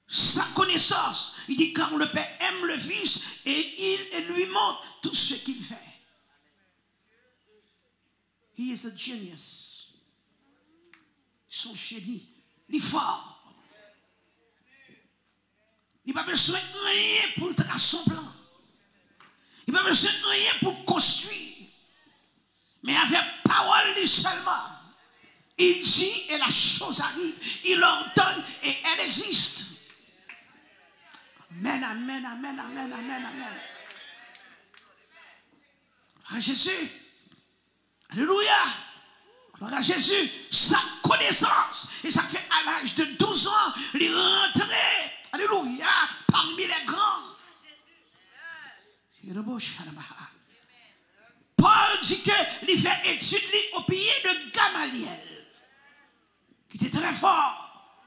Sa connaissance, il dit quand le Père aime le Fils et il lui montre tout ce qu'il fait. He is a genius. Son génie, il est fort. Il n'a pas besoin de rien pour tracer son plan. Il n'a pas besoin de rien pour construire. Mais avec parole seulement, il dit et la chose arrive. Il ordonne et elle existe. Amen, amen, amen, amen, amen, amen. À Jésus. Alléluia. Alors à Jésus, sa connaissance, et ça fait à l'âge de 12 ans, il est rentré, alléluia, parmi les grands. Paul dit qu'il fait étude au pays de Gamaliel, qui était très fort.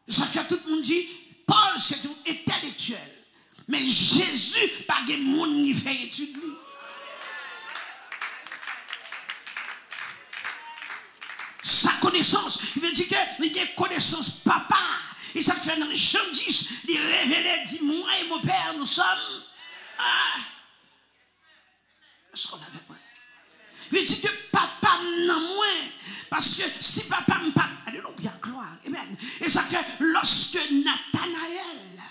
Ça fait tout le monde dit, Paul c'est un intellectuel, mais Jésus, pas de monde qui fait étude. Sa connaissance, il veut dire qu'il a connaissance papa. Et ça fait dans Jean 10, il révèle, dit moi et mon père, nous sommes. Est-ce qu'on avait moi? Il veut dire que papa n'a moins. Parce que si papa me parle, alléluia, gloire, amen. Et ça fait lorsque Nathanaël,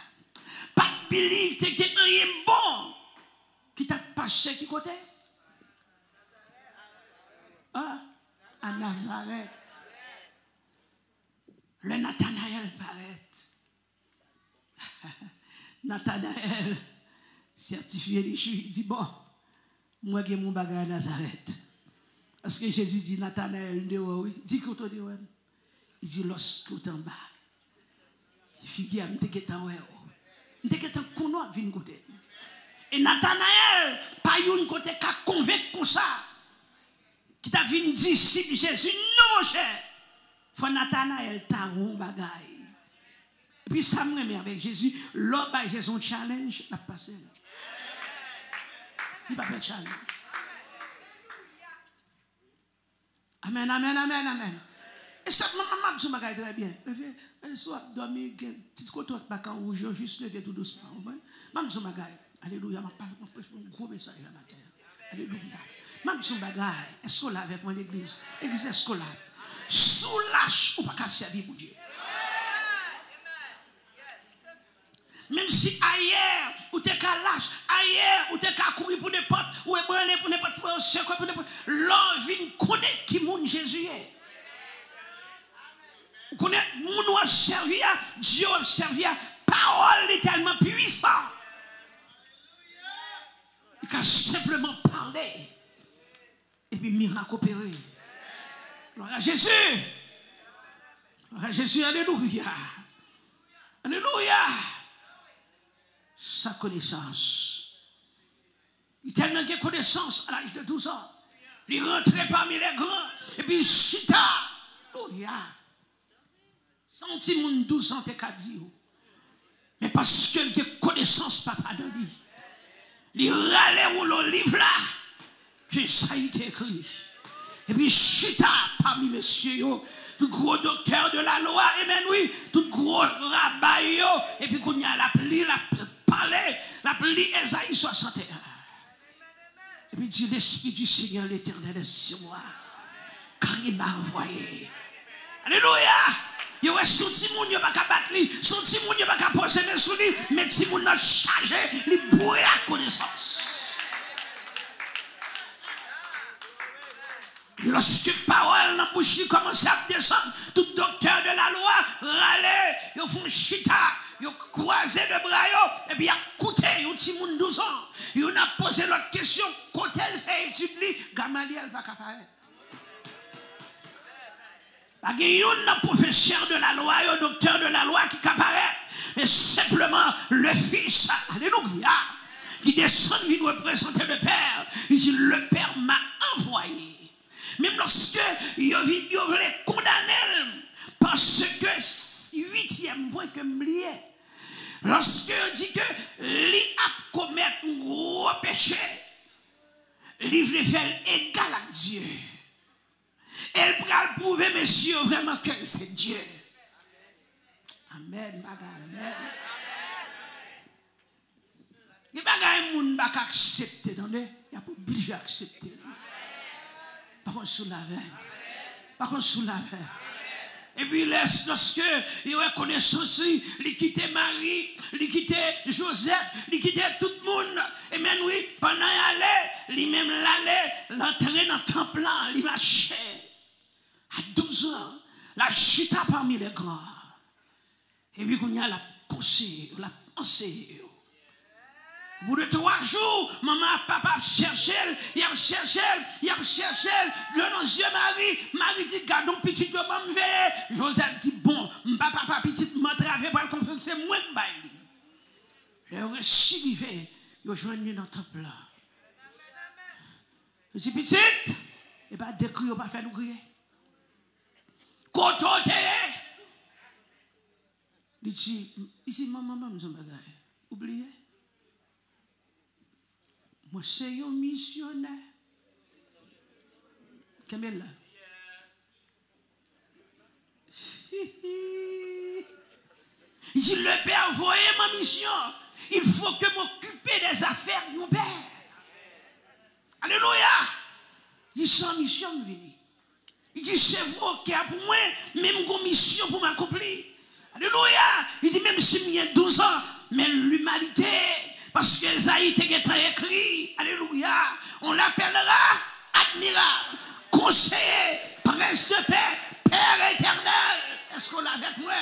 pas believe que tu rien bon, qui t'a passé qui côté? À Nazareth. Le Nathanaël paraît. Nathanaël, certifié les juifs, dit bon, moi j'ai mon bagage à Nazareth. Parce que Jésus dit Nathanaël, oui, dit qu'on te dit, il dit lorsque tu es en bas, il fait qu'il y a un petit temps, un petit temps qu'on a vu côté. Et Nathanaël, pas une côté qui a convaincu comme ça. Qui t'a vu disciple Jésus, non mon cher. Faut Nathanaël t'a un bagaille. Et puis ça me remet avec Jésus, l'homme j'ai son challenge à passer. Il va faire challenge. Amen, amen, amen, amen. Et ça, maman, je me très bien. Elle soit dormir, petit côté de bacan rouge, juste lever tout doucement. Maman, je me alléluia, je parle un gros message la matin. Alléluia. Même son bagage, est-ce qu'on l'a avec moi l'église? L'église, est-ce qu'on l'a? Sous lâche ou pas qu'à servir pour Dieu. Même si ailleurs, ou t'es qu'à lâche, ailleurs, ou t'es qu'à courir pour des potes, ou ébranler pour des potes, pour des potes, l'envie connaît qui moun Jésus est. Vous connaissez, moun ou a servi à, Dieu a servi à, parole est tellement puissante. qu'à simplement parler. Et puis miracle opéré. Gloire à Jésus. Gloire à Jésus, alléluia. Alléluia. Sa connaissance. Il a tellement de connaissance à l'âge de 12 ans. Il rentrait parmi les grands. Et puis chita. Alléluia. Senti mon 12 ans, t'es qu'à dire. Mais parce qu'il a connaissance, papa, dans lui. Il râlait ou le livre là. Que ça a été écrit. Et puis chita parmi messieurs, tout gros docteur de la loi, et bien oui, tout gros rabbin, et puis qu'on y a la parler, la pli Esaïe 61. Et puis dit l'Esprit du Seigneur l'Éternel est sur moi, car il m'a envoyé. Alléluia! Il y a son petit monde qui va battre lui, son petit monde qui va poser sur lui, mais si vous n'a chargé, il bourre à connaissance. Lorsque parole dans la bouche commence à descendre, tout docteur de la loi râlait, ils font chita, ils croisé le bras, et puis ils ont écouté, ils ont dit 12 ans. Ils ont posé l'autre question, quand elle fait étudier, Gamaliel va apparaître. Il y a un professeur de la loi, un docteur de la loi qui apparaît, mais simplement le Fils, alléluia, qui descend, il représenter le Père. Il dit, le Père m'a envoyé. Même lorsque il voulait condamner, parce que 8e point que m'lié, lorsque il dit que lui a commettre un gros péché, il veut faire égal à Dieu. Elle va prouver, monsieur, vraiment que c'est Dieu. Amen, amen. Il n'y a pas de monde qui accepte, il n'y a pas obligé d'accepter. Par contre, sous la veine. Par contre, sous la veine. Et puis, lorsque il a connaissance, il quittait Marie, il quittait Joseph, il quittait tout le monde. Et même oui, pendant qu'il allait, lui-même l'allait, l'entrer dans le temple, il marchait. À 12 ans, la chita parmi les grands. Et puis, il y a la pensée, la pensée. Au bout de 3 jours, maman, papa cherché, il a cherché, le nom de Marie. Marie dit, gardons petit que maman veille. Joseph dit, bon, papa, petit, m'a travaillé pour le comprendre, c'est moi qui baille. J'ai réussi, il fait, il joignent dans le temple là. Je dis, petit, et bien, des cris, on va faire nous crier. Quand on est, il dit, maman, je me bagaille. Oubliez. Moi, c'est un missionnaire. Qu'est-ce là? Il dit, le Père, voyez ma mission. Il faut que m'occupe des affaires de mon Père. Alléluia. Il dit, sans mission, je viens. Il dit, c'est vous qui avez pour moi, même une mission pour m'accomplir. Alléluia. Il dit, même si j'ai 12 ans, mais l'humanité, parce que Esaïe était écrit, alléluia, on l'appellera admirable, conseiller, prince de paix, Père éternel. Est-ce qu'on l'a avec moi?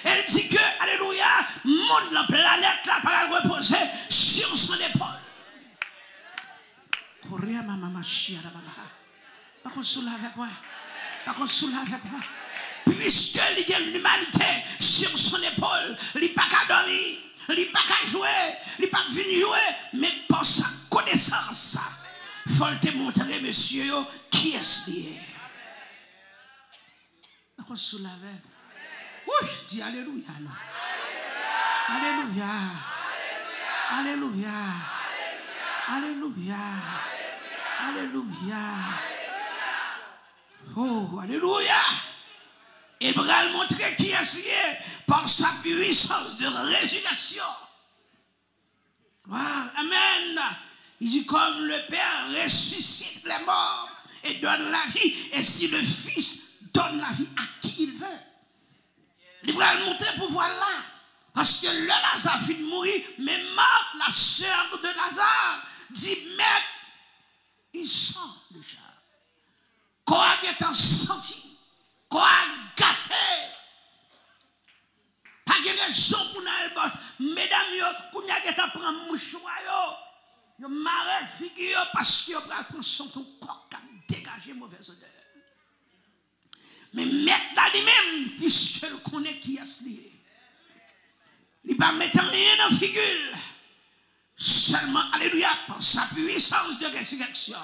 Elle dit que, alléluia, monde, la planète, là, par reposer sur son épaule. Courir, maman, chia, la baba. Par contre, sous avec moi. Par contre, sous avec moi. Puisque il y a l'humanité sur son épaule, il n'est pas qu'à dormir. Il n'est pas qu'à jouer, il n'est pas qu'à venir jouer, mais par sa connaissance, il faut te montrer, monsieur, qui est-ce lié. D'accord, sous la veine. Oui, dis alléluia. Alléluia. Alléluia. Alléluia. Alléluia. Oh, alléluia. Il va le montrer qui est lié par sa puissance de résurrection. Wow, amen. Il dit comme le Père ressuscite les morts et donne la vie. Et si le Fils donne la vie à qui il veut. Il va le montrer pour voir là. Parce que le Lazare finit de mourir. Mais Marthe, la sœur de Lazare, dit, mec, il sent déjà. Quoi est en senti? Quoi gâté? Pas de raison pour nous. Mesdames, vous n'avez pas pris un mouchoir. Yo marre figure parce que yo prend son ton corps qui dégager mauvaise odeur. Mais mettre là lui-même puisque le connaît qui est lié. Il va mettre rien dans figure. Seulement alléluia par sa puissance de résurrection.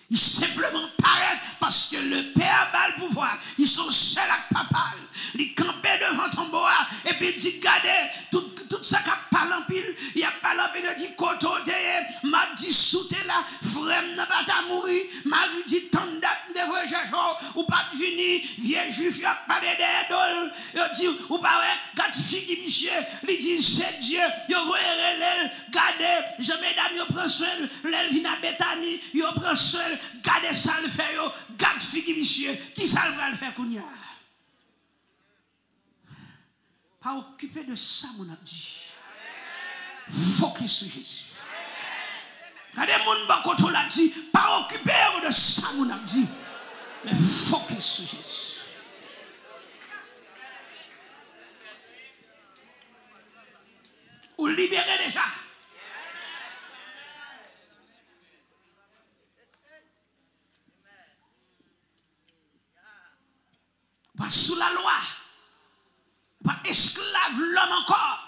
Il simplement paraît parce que le Père a le pouvoir. Ils sont seuls avec papa. Ils campent devant ton bois et puis ils disent, regardez, tout ça qui parle en pile, il y a pas en pile, il dit, côté, m'a dit, soute là, frère, n'a pas ta mourir, m'a dit, ton date de vrai chercher, ou pas de venir, vieux juif, il a pas de dol, il dit, ou pas, gade fille, monsieur, il dit, c'est Dieu, il voit l'aile, regardez, je mesdames, il prend soin, l'aile vient à Bethanie, il prend soin, gardez ça le fait, gade fille, monsieur, qui ça va le faire, Kounia? Pas occupé de ça, mon a dit. Focus sur Jésus. Regardez mon bakoto l'a dit. Pas occupé de ça, mon a dit. Mais focus sur Jésus. Ou libérer déjà. Pas sous la loi. Pas esclave l'homme encore.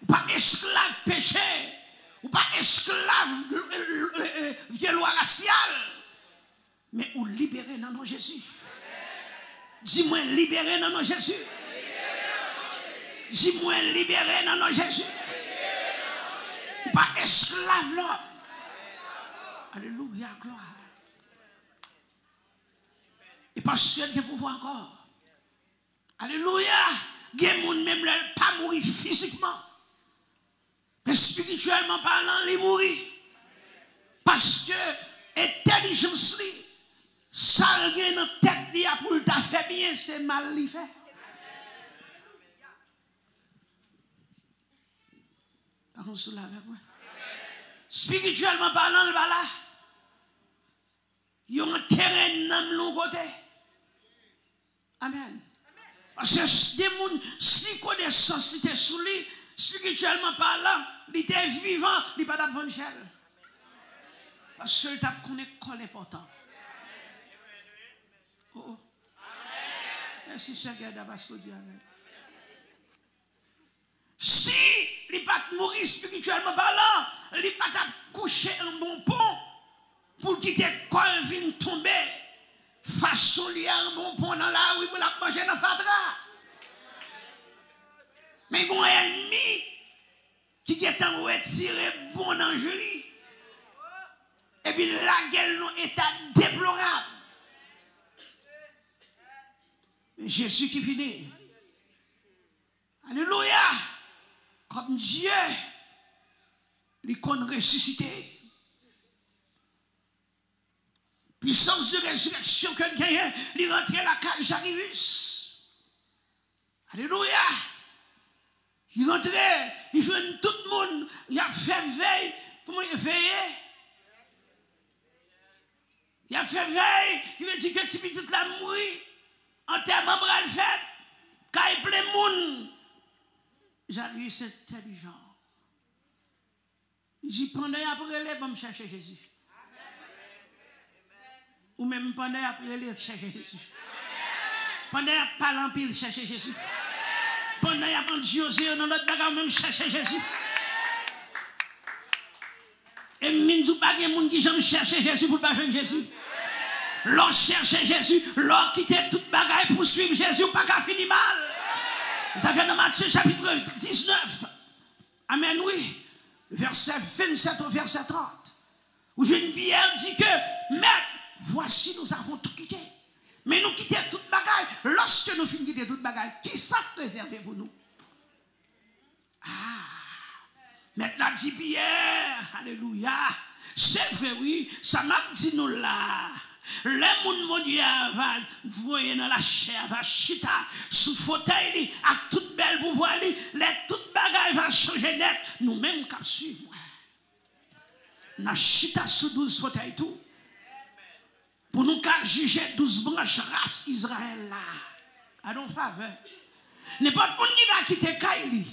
Pas esclave péché. Ou pas esclave viol racial. Mais ou libéré dans nos Jésus. Dis-moi libéré dans nos Jésus. Dis-moi libéré dans nos Jésus. Ou pas esclave l'homme. Alléluia, gloire. Et parce qu'il y a pouvoir encore. Alléluia. Il y a des gens même pas mourir physiquement. Mais spirituellement parlant, ils mourent. Parce que l'intelligence, ça vient dans la tête pour ta faire bien, c'est mal li fait. Par contre, cela avec moi. Spirituellement parlant, le là. Il y a un terrain dans le côté. Amen. Parce que des gens, si connaissance était sous lui, spirituellement parlant, il était vivant, il n'est pas d'évangile. Parce que il t'a connaît quoi l'important. Oh oh. Merci, cher Gerda, parce que dit amen. Si il n'est pas mourir spirituellement parlant, il n'est pas coucher un bon pont pour quitter quoi vient tomber. Façon lié un bon pont dans la rue pour la manger dans fatra. Mais il y a un ennemi qui est en retiré bon dans joli. Et puis la guerre non état déplorable. Mais Jésus qui finit. Alléluia. Comme Dieu, il connaît ressuscité. Puissance de résurrection que quelqu'un il rentre la cage Jairus. Alléluia. Il rentre, il fait tout le monde, il a fait veille. Comment il a veillé? Il a fait veille, il veut dire que tu toute la mouille. En termes de bras le fait, quand il plein de monde. Jairus est intelligent. Il dit pendant après les bon chercher Jésus. Ou même pendant après les chercher Jésus. Pendant parler en pile chercher Jésus. Pendant y José dans notre bagarre même chercher Jésus. Et minzou pas de monde qui jamais chercher Jésus pour pas faire Jésus. L'on cherche Jésus, l'on quitte toute bagaille pour suivre Jésus, pas qu'à finir mal. Ça vient dans Matthieu chapitre 19. Amen, oui. Verset 27 au verset 30. Où Geneviève dit que, maître, voici nous avons tout quitté. Mais nous quittons toute bagaille. Lorsque nous finissons de quitter toute bagaille, qui ça réservé pour nous? Maintenant dit Pierre, alléluia. C'est vrai, oui, ça m'a dit nous là. Le monde mondial va voyer dans la chair, va chita sous fauteuil, à toute belle pouvoir, les toute bagaille va changer net. Nous-mêmes, qu'à suivre. Nous chita sous 12 fauteuils tout. Pour nous juger 12 branches race Israël là. À nos faveurs. N'importe qui va quitter Kaili.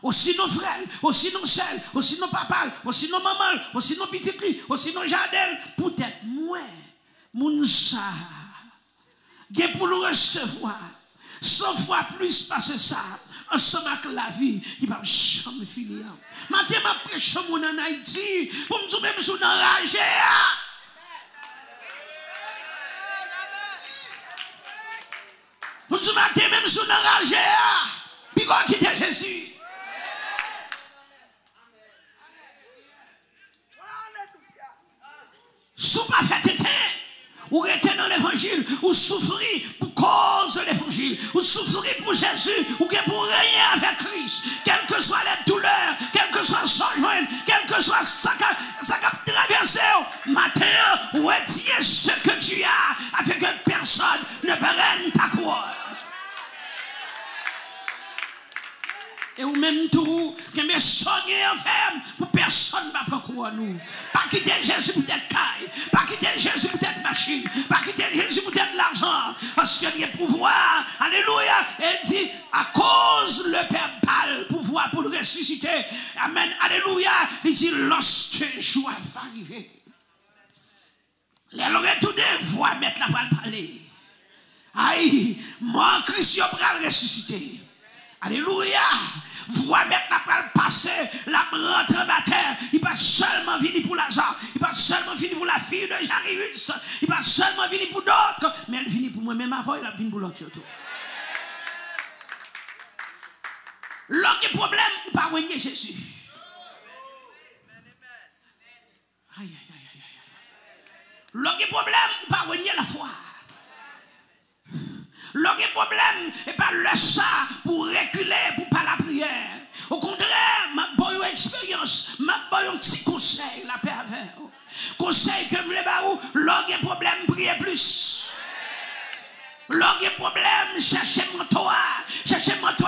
Aussi nos frères, aussi nos sœurs, aussi nos papas, aussi nos mamans, aussi nos petites filles, aussi nos jardins. Peut-être moi, mon ça, pour nous recevoir 100 fois plus parce que ça, ensemble avec la vie, il va jamais finir. Maintenant, je prêche mon en Haïti, pour me dire même si on enragé. Pour me dire même si on enragé, puis qu'on quitte Jésus. Si vous pas fait éteindre, ou rester dans l'évangile, ou souffrir pour cause de l'évangile, ou souffrir pour Jésus, ou pour régner avec Christ, quelle que soit la douleur, quel que soit son joint, quel que soit ça qui traversé, matin, retire ce que tu as, afin que personne ne prenne ta croix. Et ou même tout, que mes soigner enferme pour personne ne va prendre nous. Pas quitter Jésus pour être caille, pas quitter Jésus pour être machine, pas quitter Jésus pour être l'argent. Parce qu'il y a pouvoir, alléluia. Et dit, à cause le Père parle pouvoir pour le ressusciter. Amen, alléluia. Il dit, lorsque joie va arriver, les retourner voix mettre la voix parler. Aïe, moi, Christ, je vais le ressusciter. Alléluia. Voix maintenant pour passer la rentre matin. Il pas seulement venu pour Lazare. Il pas seulement venu pour la fille de Jairus. Il pas seulement venu pour d'autres. Mais il venu pour moi-même avant. Il a venu pour l'autre. L'autre problème, il pas renier Jésus. Aïe, aïe, aïe, aïe, aïe. L'autre problème, il pas renier la foi. Le problème n'est pas le ça pour reculer, pour pas la prière. Au contraire, ma bonne expérience, ma bonne petit conseil, la paix avec. Conseil que vous voulez pas où, le problème, priez plus. Le problème, cherchez mon toit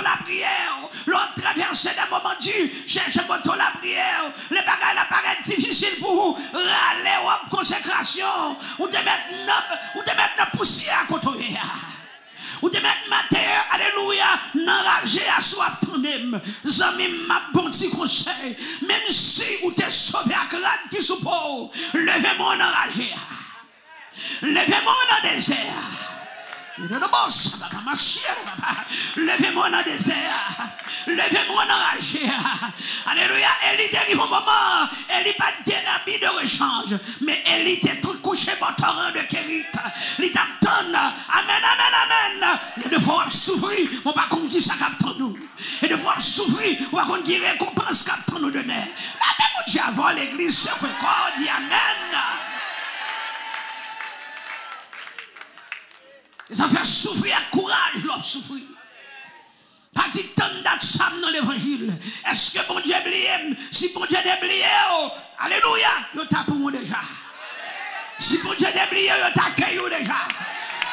la prière. L'autre traversé d'un moment dur, cherchez mon toit la prière. Les bagages apparaissent difficiles pour vous. Râler en consécration. Ou de mettre la poussière à côté. Ou de mettre matin, alléluia, n'enragé à soi, attendez-moi. Zami, ma bon petit conseil. Même si vous êtes sauvé à crâne qui soupeau, levez-moi en enragé. Levez-moi en désert. Levez-moi dans le désert. Levez-moi dans enragé. Alléluia. Élie arrive au moment. Élie pas d'habit de rechange. Mais Élie était tout couché par torrent de Kérit. Il t'attend. Amen, amen, amen. Et de fois souffrir, on va contre qui ça capte nous. Et de fois souffrir, on va contre qui récompense capte nous donner. La même Dieu avant l'église se record dit amen. Ça fait souffrir à courage, l'homme souffrir. Pas dit tant d'âmes dans l'évangile. Est-ce que bon Dieu est oublié? Si bon Dieu est oublié, alléluia, il t'a pour moi déjà. Si bon Dieu est oublié, il t'accueille déjà.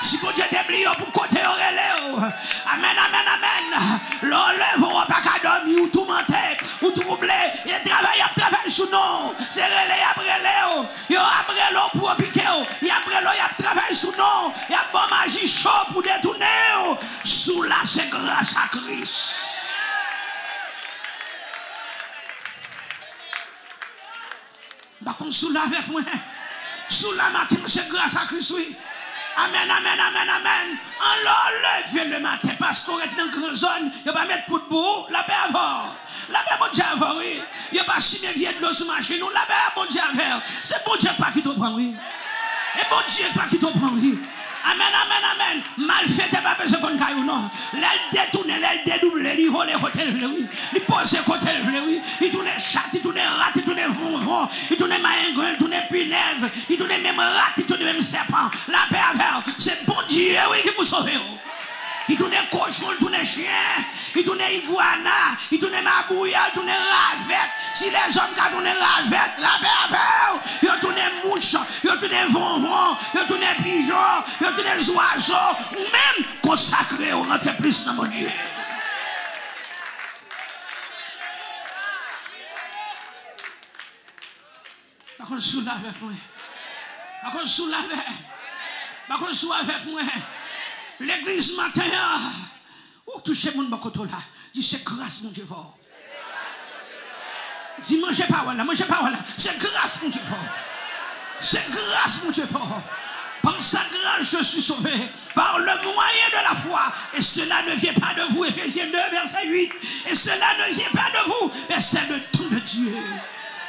Si bon Dieu est oublié, pour côté relève. Amen, amen, amen. L'enlève, on va pas qu'à dormir ou tout mentir, ou tout oublier. Il travaille sous nous. C'est relais après l'eau. Il après l'eau pour piquer. Il après l'eau, il travaille sous nous. Il y a bon magie chaud pour détourner. Sous la c'est grâce à Christ. Par contre, sous la avec moi. Sous la matin, c'est grâce à Christ, oui. Amen, amen, amen, amen. Alors, levez le matin parce qu'on est dans une grande zone. Il ne va pas mettre pour de boue. La paix avant. La paix, bon Dieu avant, oui. Il n'y a pas si bien vieux de l'eau sur ma machine. La paix, bon Dieu avant. C'est bon Dieu pas qui te prend, oui. Et bon Dieu pas qui te prend, oui. Amen, amen, amen. Mal fait, t'es pas besoin qu'on caille ou non. L'aile détourne, l'aile dédouble, il vole côté le oui. Il pose côté le oui. Il tourne chat, il tourne rat, il tourne vron, il tourne maingre, il tourne punaise, il tourne même rat, il tourne même serpent. La paix avec, c'est bon Dieu, oui, qui vous sauve. Il tourne cochon, il tourne chien, il tourne iguana, il tourne mabouya, il tourne ravette. Si les hommes qui tournent ravette, la paix avec, il tourne mouche, il tourne vonvon, il tourne pigeon, il tourne oiseaux, ou même consacré au rentre plus dans mon Dieu. Par contre, sous avec moi. Par contre, sous avec. Par contre, sous avec moi. L'église matin, où toucher mon bakoto là, dit c'est grâce mon Dieu fort. Dis, mangez parole là, mangez parole là. C'est grâce, mon Dieu fort. C'est grâce, mon Dieu fort. Par sa grâce, je suis sauvé par le moyen de la foi. Et cela ne vient pas de vous, Éphésiens 2, verset 8. Et cela ne vient pas de vous, mais c'est le don de Dieu.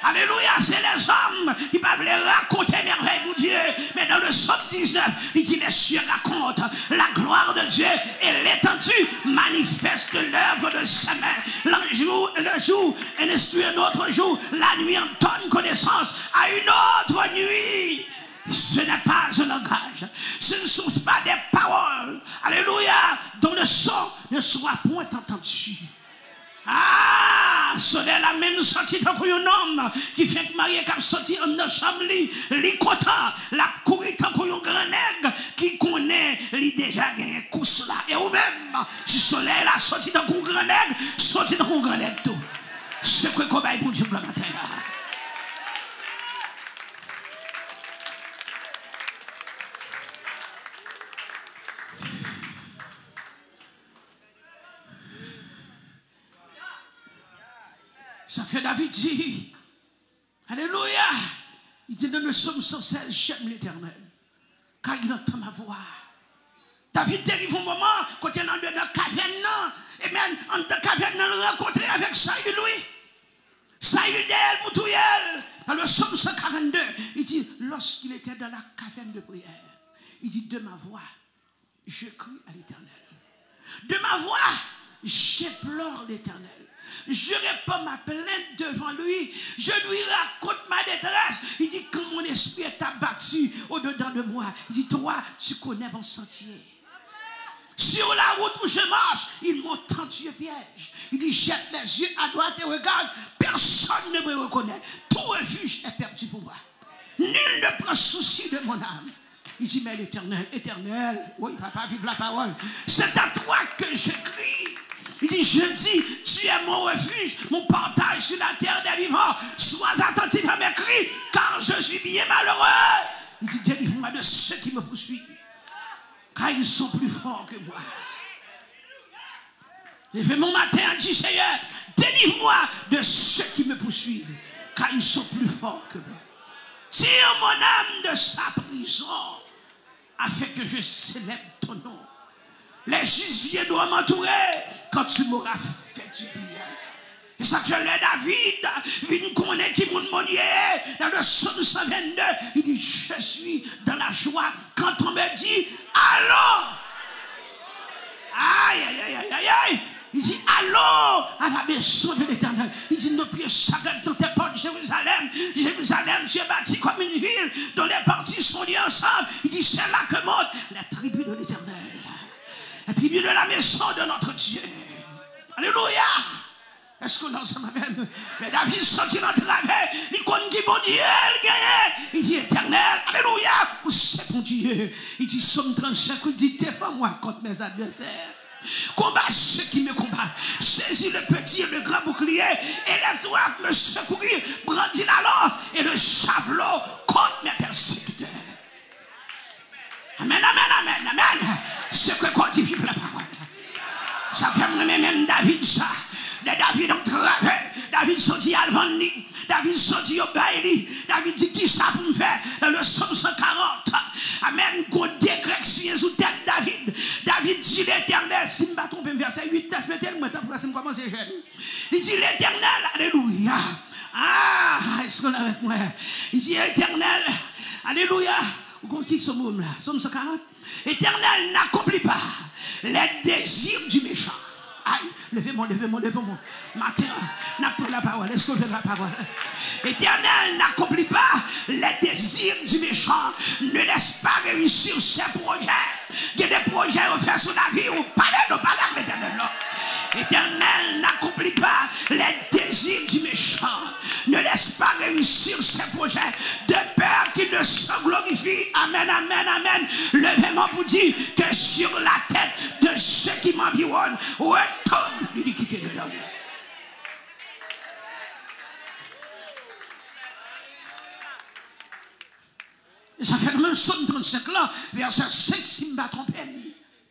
Alléluia, c'est les hommes qui peuvent les raconter merveilles pour Dieu. Mais dans le psaume 19, il dit les cieux racontent la gloire de Dieu et l'étendue manifeste l'œuvre de sa main. Le jour instruit un autre jour, la nuit en donne connaissance à une autre nuit. Ce n'est pas un langage, ce ne sont pas des paroles, alléluia, dont le son ne soit point entendu. Ah, ce n'est la même sortie d'un homme qui fait que Marie est sorti en notre chambre, li content, la courir tant qu'on un grand nègre qui connaît, li déjà gagné coup là. Et ou même, si soleil la sorti d'un grand nègre, sorti d'un grand nègre tout. C'est quoi qu'on va pour Dieu le matin. Ça fait David dit, alléluia, il dit dans le psaume 116, j'aime l'Éternel, car il entend ma voix. David dérive un moment, quand il est dans la caverne, et même en la caverne, il l'a rencontré avec Saül, lui. Saül d'elle, pour tout elle. Dans le psaume 142, il dit, lorsqu'il était dans la caverne de prière, il dit, de ma voix, je crie à l'Éternel. De ma voix, j'implore l'Éternel. Je réponds ma plainte devant lui. Je lui raconte ma détresse. Il dit, quand mon esprit est abattu au-dedans de moi, il dit, toi, tu connais mon sentier. Sur la route où je marche, ils m'ont tendu un piège. Il dit, jette les yeux à droite et regarde. Personne ne me reconnaît. Tout refuge est perdu pour moi. Nul ne prend souci de mon âme. Il dit, mais l'Éternel, éternel, oui, papa, vive la parole. C'est à toi que je crie. Il dit, je dis, tu es mon refuge, mon portail sur la terre des vivants. Sois attentif à mes cris, car je suis bien malheureux. Il dit, délivre-moi de ceux qui me poursuivent, car ils sont plus forts que moi. Il fait mon matin, dit, Seigneur, délivre-moi de ceux qui me poursuivent, car ils sont plus forts que moi. Tire mon âme de sa prison, afin que je célèbre ton nom. Les justes viendront m'entourer quand tu m'auras fait du bien. Et ça fait le David, il connaît qui mon monier. Dans le psaume 122, il dit, je suis dans la joie quand on me dit, allons. Aïe, aïe, aïe, aïe, aïe, aïe. Il dit, allons à la maison de l'Éternel. Il dit, nos pieds s'arrêtent dans tes portes, Jérusalem. Jérusalem, tu es bâti comme une ville dont les parties sont liées ensemble. Il dit, c'est là que montent les tribus de l'Éternel. La tribu de la maison de notre Dieu. Alléluia. Est-ce qu'on est ensemble avec nous? Mais David sortit dans le travers. Il connaît qui bon Dieu, il gagne. Il dit, éternel, alléluia. Où c'est mon Dieu? Il dit, Somme 35, il dit, défends-moi contre mes adversaires. Combat ceux qui me combattent. Saisis le petit et le grand bouclier. Élève-toi à me secourir. Brandis la lance et le javelot contre mes persécuteurs. Amen, amen, amen, amen. Ce que quand il vive la parole. Ça fait même David ça. David en travers. David sortit à Alvani. David sortit au Baïli. David dit qui ça pour me faire dans le psaume 140. Amen. God décret sous tête David. David dit l'Éternel. Si je ne me trompe, verset 8, 9, mettez-le pour que commence jeune. Il dit l'Éternel. Alléluia. Ah, est-ce qu'on est avec moi? Il dit l'Éternel. Alléluia. Vous comprenez ce mot là? Psaume 140. Éternel n'accomplit pas les désirs du méchant. Aïe, levez-moi. Matin, n'a pas la parole. Est-ce qu'on veut la parole? Éternel n'accomplit pas les désirs du méchant. Ne laisse pas réussir ses projets. Il y a des projets à faire sur la vie. Ou parlez de l'Éternel. Éternel n'accomplit pas les désirs du méchant. Ne laisse pas réussir ses projets de peur qu'il ne se glorifie. Amen, amen, amen. Levez-moi pour dire que sur la tête de ceux qui m'environnent, retombe l'iniquité de l'homme. Ça fait le même psaume 35 là, verset 5, si je ne me trompe pas.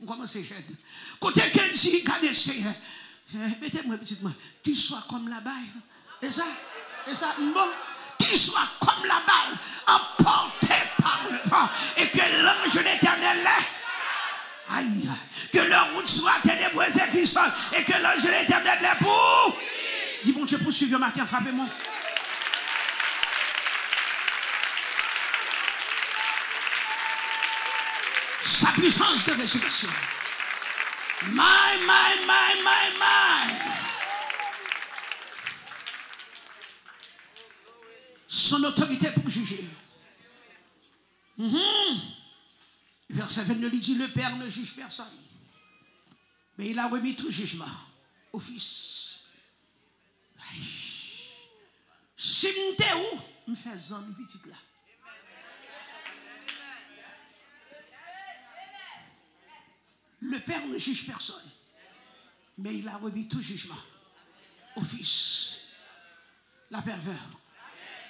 On commence à jeune. Quand quelqu'un dit, regardez, Seigneur, mettez-moi petitement, qu'il soit comme là-bas. Et ça, Et ça, bon, qu'il soit comme la balle, emporté par le vent, et que l'ange de l'Éternel l'est. Aïe, que leur route soit ténébreuse et puissante, et que l'ange de l'Éternel l'est pour. Dis bon Dieu, poursuivre le matin, frappez-moi. Sa puissance de résurrection. My. Son autorité pour juger. Verset 22 dit, le Père ne juge personne. Mais il a remis tout jugement au Fils. Si m'te où, me fait zami petite là. Le Père ne juge personne. Mais il a remis tout jugement au Fils. La pervers.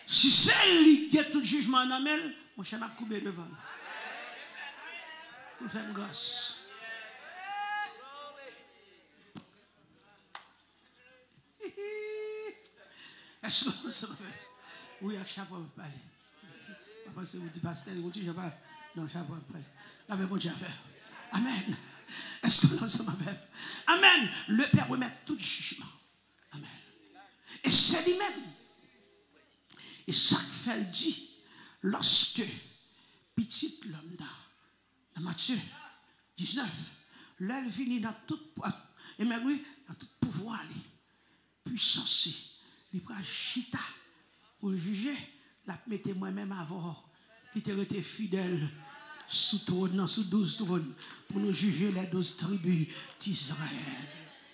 Si c'est lui qui a tout jugement en amène, mon cher m'a coupé devant. Vous faites grâce. Est-ce que vous savez? Oui, à chaque fois, vous parlez. Parce que vous dites, pasteur, vous dites, je parle. Non, chaque fois, vous parlez. Là, bon Dieu à faire. Amen. Est-ce que nous sommes avec? Amen. Le Père remet tout jugement. Amen. Et c'est lui-même. Et ça fait le dit, lorsque petite l'homme dans Matthieu 19, l'elle finit dans tout et même oui, dans tout pouvoir, puissance, il prend chita pour juger, la mettez moi-même avant, qui t'a été fidèle sous trône, sous 12 trônes, pour nous juger les 12 tribus d'Israël.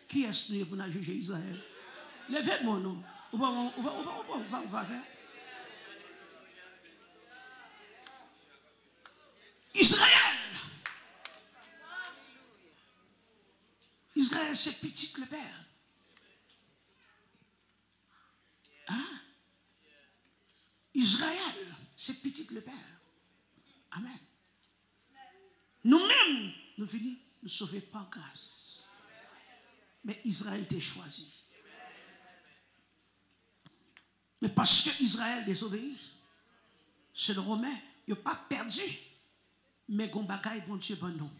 Qui est-ce pour nous juger Israël? Levez mon nom. On va faire. Israël. Israël, c'est petit le Père. Hein? Israël, c'est petit le Père. Amen. Nous-mêmes, nous venons nous sauver par grâce. Mais Israël t'a choisi. Mais parce que Israël désobéit, c'est le Romain, il n'a pas perdu. Mais gon bagaille bon Dieu bon nous.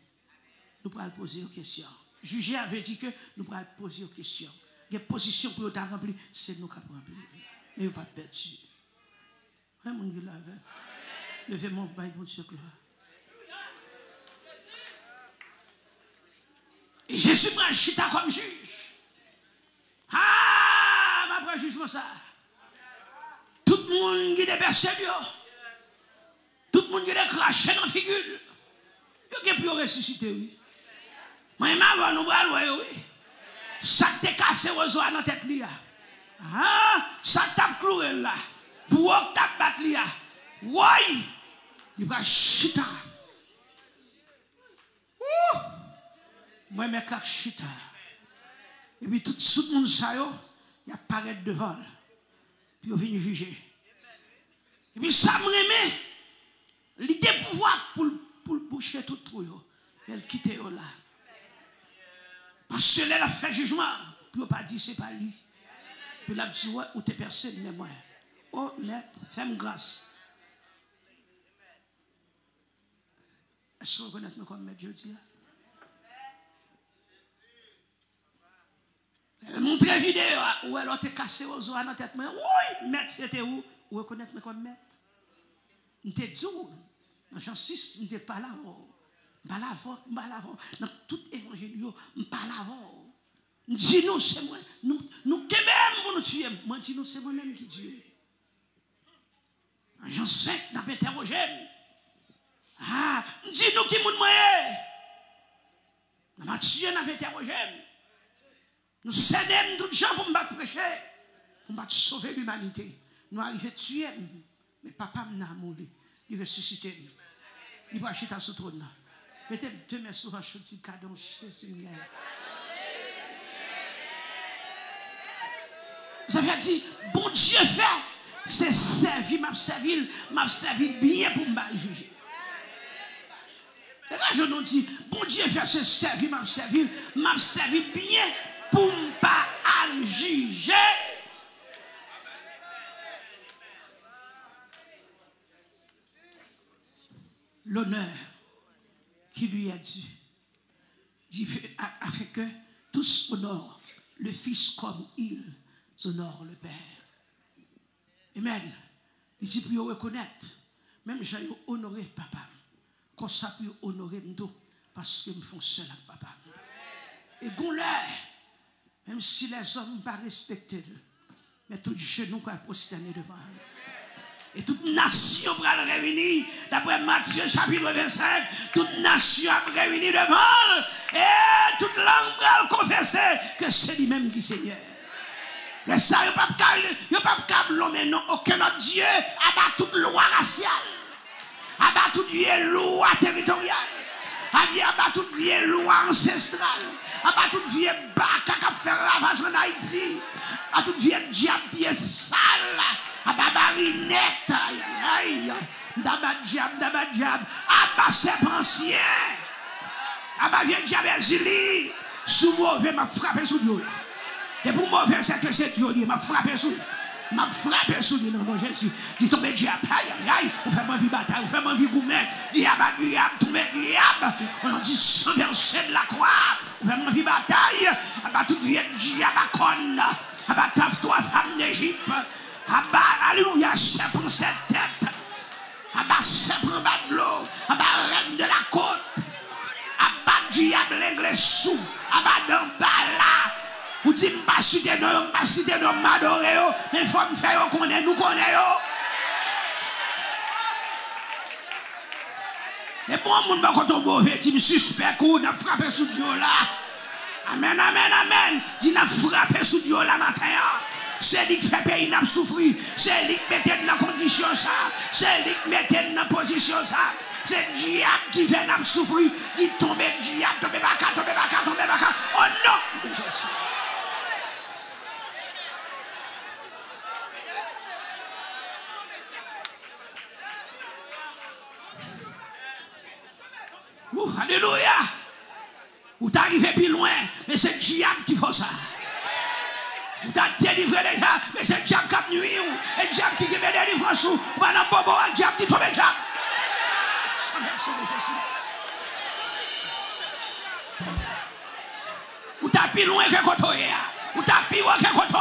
Nous pourrons poser une question. Juger avait dit que nous pourrons poser une question. Il y a une position pour nous remplir, c'est nous qui avons rempli. Mais il n'a pas perdu. Vraiment, il l'a fait. Levez mon bail, bon Dieu, gloire. Et Jésus prend chita comme juge. Ah, ma prend jugement ça. Tout le monde qui est bercé, tout le monde qui est craché dans la figure. Il y a pu ressusciter, oui. Moi, je vais nous voir, oui. Ça t'a cassé aux oies dans la tête, là. Ah, ça t'a cloué là. Pour que t'as battu là. Oui. Il va chita. Moi, je vais chita. Et puis, tout le monde, ça, il apparaît devant. Puis, il vient juger. Et puis, ça me remet. L'idée pouvoir pour boucher tout trou. Elle quitte là. Parce que là, elle a fait jugement. Puis, elle n'a pas dit, c'est pas lui. Puis, elle a dit, ouais, ou t'es personne, mais moi. Oh, net, fais-moi grâce. Est-ce que vous reconnaissez comme maître Dieu? Elle montre une vidéo où elle a été cassée aux oies dans la tête. Oui, maître, c'était où? Vous reconnaissez comme maître? Je te dis, dans Jean 6, je ne pas là. Je ne pas là. Dans tout évangile, je ne pas là. Je dis, nous, c'est moi. Nous, même pour nous tuer. Moi, je dis, nous, c'est moi-même qui tue. Dans Jean 5, je n'ai pas interrogé. Ah, je dis, nous, qui nous moyen. Dans Matthieu, je n'ai pas interrogé. Nous cédons tous les gens pour me prêcher. Pour me sauver l'humanité. Nous arrivons à tuer. Mais papa m'a mouru. Il ressuscite. Il va acheter sous trône. Mettez deux mains sur un chouti cadeau. Jésus. Vous avez dit, bon Dieu fait, c'est servi, m'a servi bien pour me juger. Et là, je nous dis, bon Dieu fait, c'est servi, m'a servi bien pour me pas juger. l'honneur qui lui est dû. Afin que tous honorent le Fils comme ils honorent le Père. Amen. Il dit pour reconnaître, même j'ai honoré papa, comme ça pour honorer m'do, parce que me font seul avec papa. Et gonleur, même si les hommes ne pas respecter, mais tout genou va prosterner devant. Et toute nation va le réunir, d'après Matthieu chapitre 25, toute nation va réunir devant, et toute langue va le confesser que c'est lui-même qui Seigneur. Mais ça, il n'y a pas de câble, mais non, aucun autre Dieu abat toute loi raciale, abat toute vieille loi territoriale, abat toute vieille loi ancestrale, abat toute vieille bac qui a fait ravage en Haïti, abat toute vieille diable bien sale. Aba marinette, aïe, d'aba diable, aba serpentien, aba vieux diable exilé, sous mauvais m'a frappé sous Dieu. Et pour mauvais c'est que c'est Dieu, m'a frappé sous non, Jésus, dit tomber diable, aïe, on fait ma vie bataille, on fait ma vie gourmet, diable, tomber diable, on dit sans verset de la croix, on fait ma vie bataille, aba toute vieux diable, aba taf toi femme d'Égypte. Abba, alléluia, c'est pour cette tête. Abba, c'est pour de l'eau. Abba, reine de la côte. Abba, diable, l'anglais sous. Abba, dans bala. Vous dites, pas citer nos m'adorer, mais il faut me faire connaître, nous connaissons. Et pour moi, quand on mauvais, tu me suspectes ou n'a frappé sous Dieu là. Amen, amen, amen. Tu n'as frappé sous Dieu là matin. C'est lui qui fait payer n'a souffrir, c'est lui qui mettait dans la condition ça, c'est lui qui mettait dans la position ça, c'est le diable qui vient n'a souffrir, dit tomber diable, tomber baka. Oh non, de Jésus. Alléluia. Vous t'arrivez plus loin, mais c'est le diable qui fait ça. Vous t'avez délivré déjà, mais c'est le diable qui a nuit. Et le diable qui a délivré sous. Vous avez un bobo, le diable qui tombe le diable. Vous t'avez plus loin que côté. Vous t'avez plus loin que côté.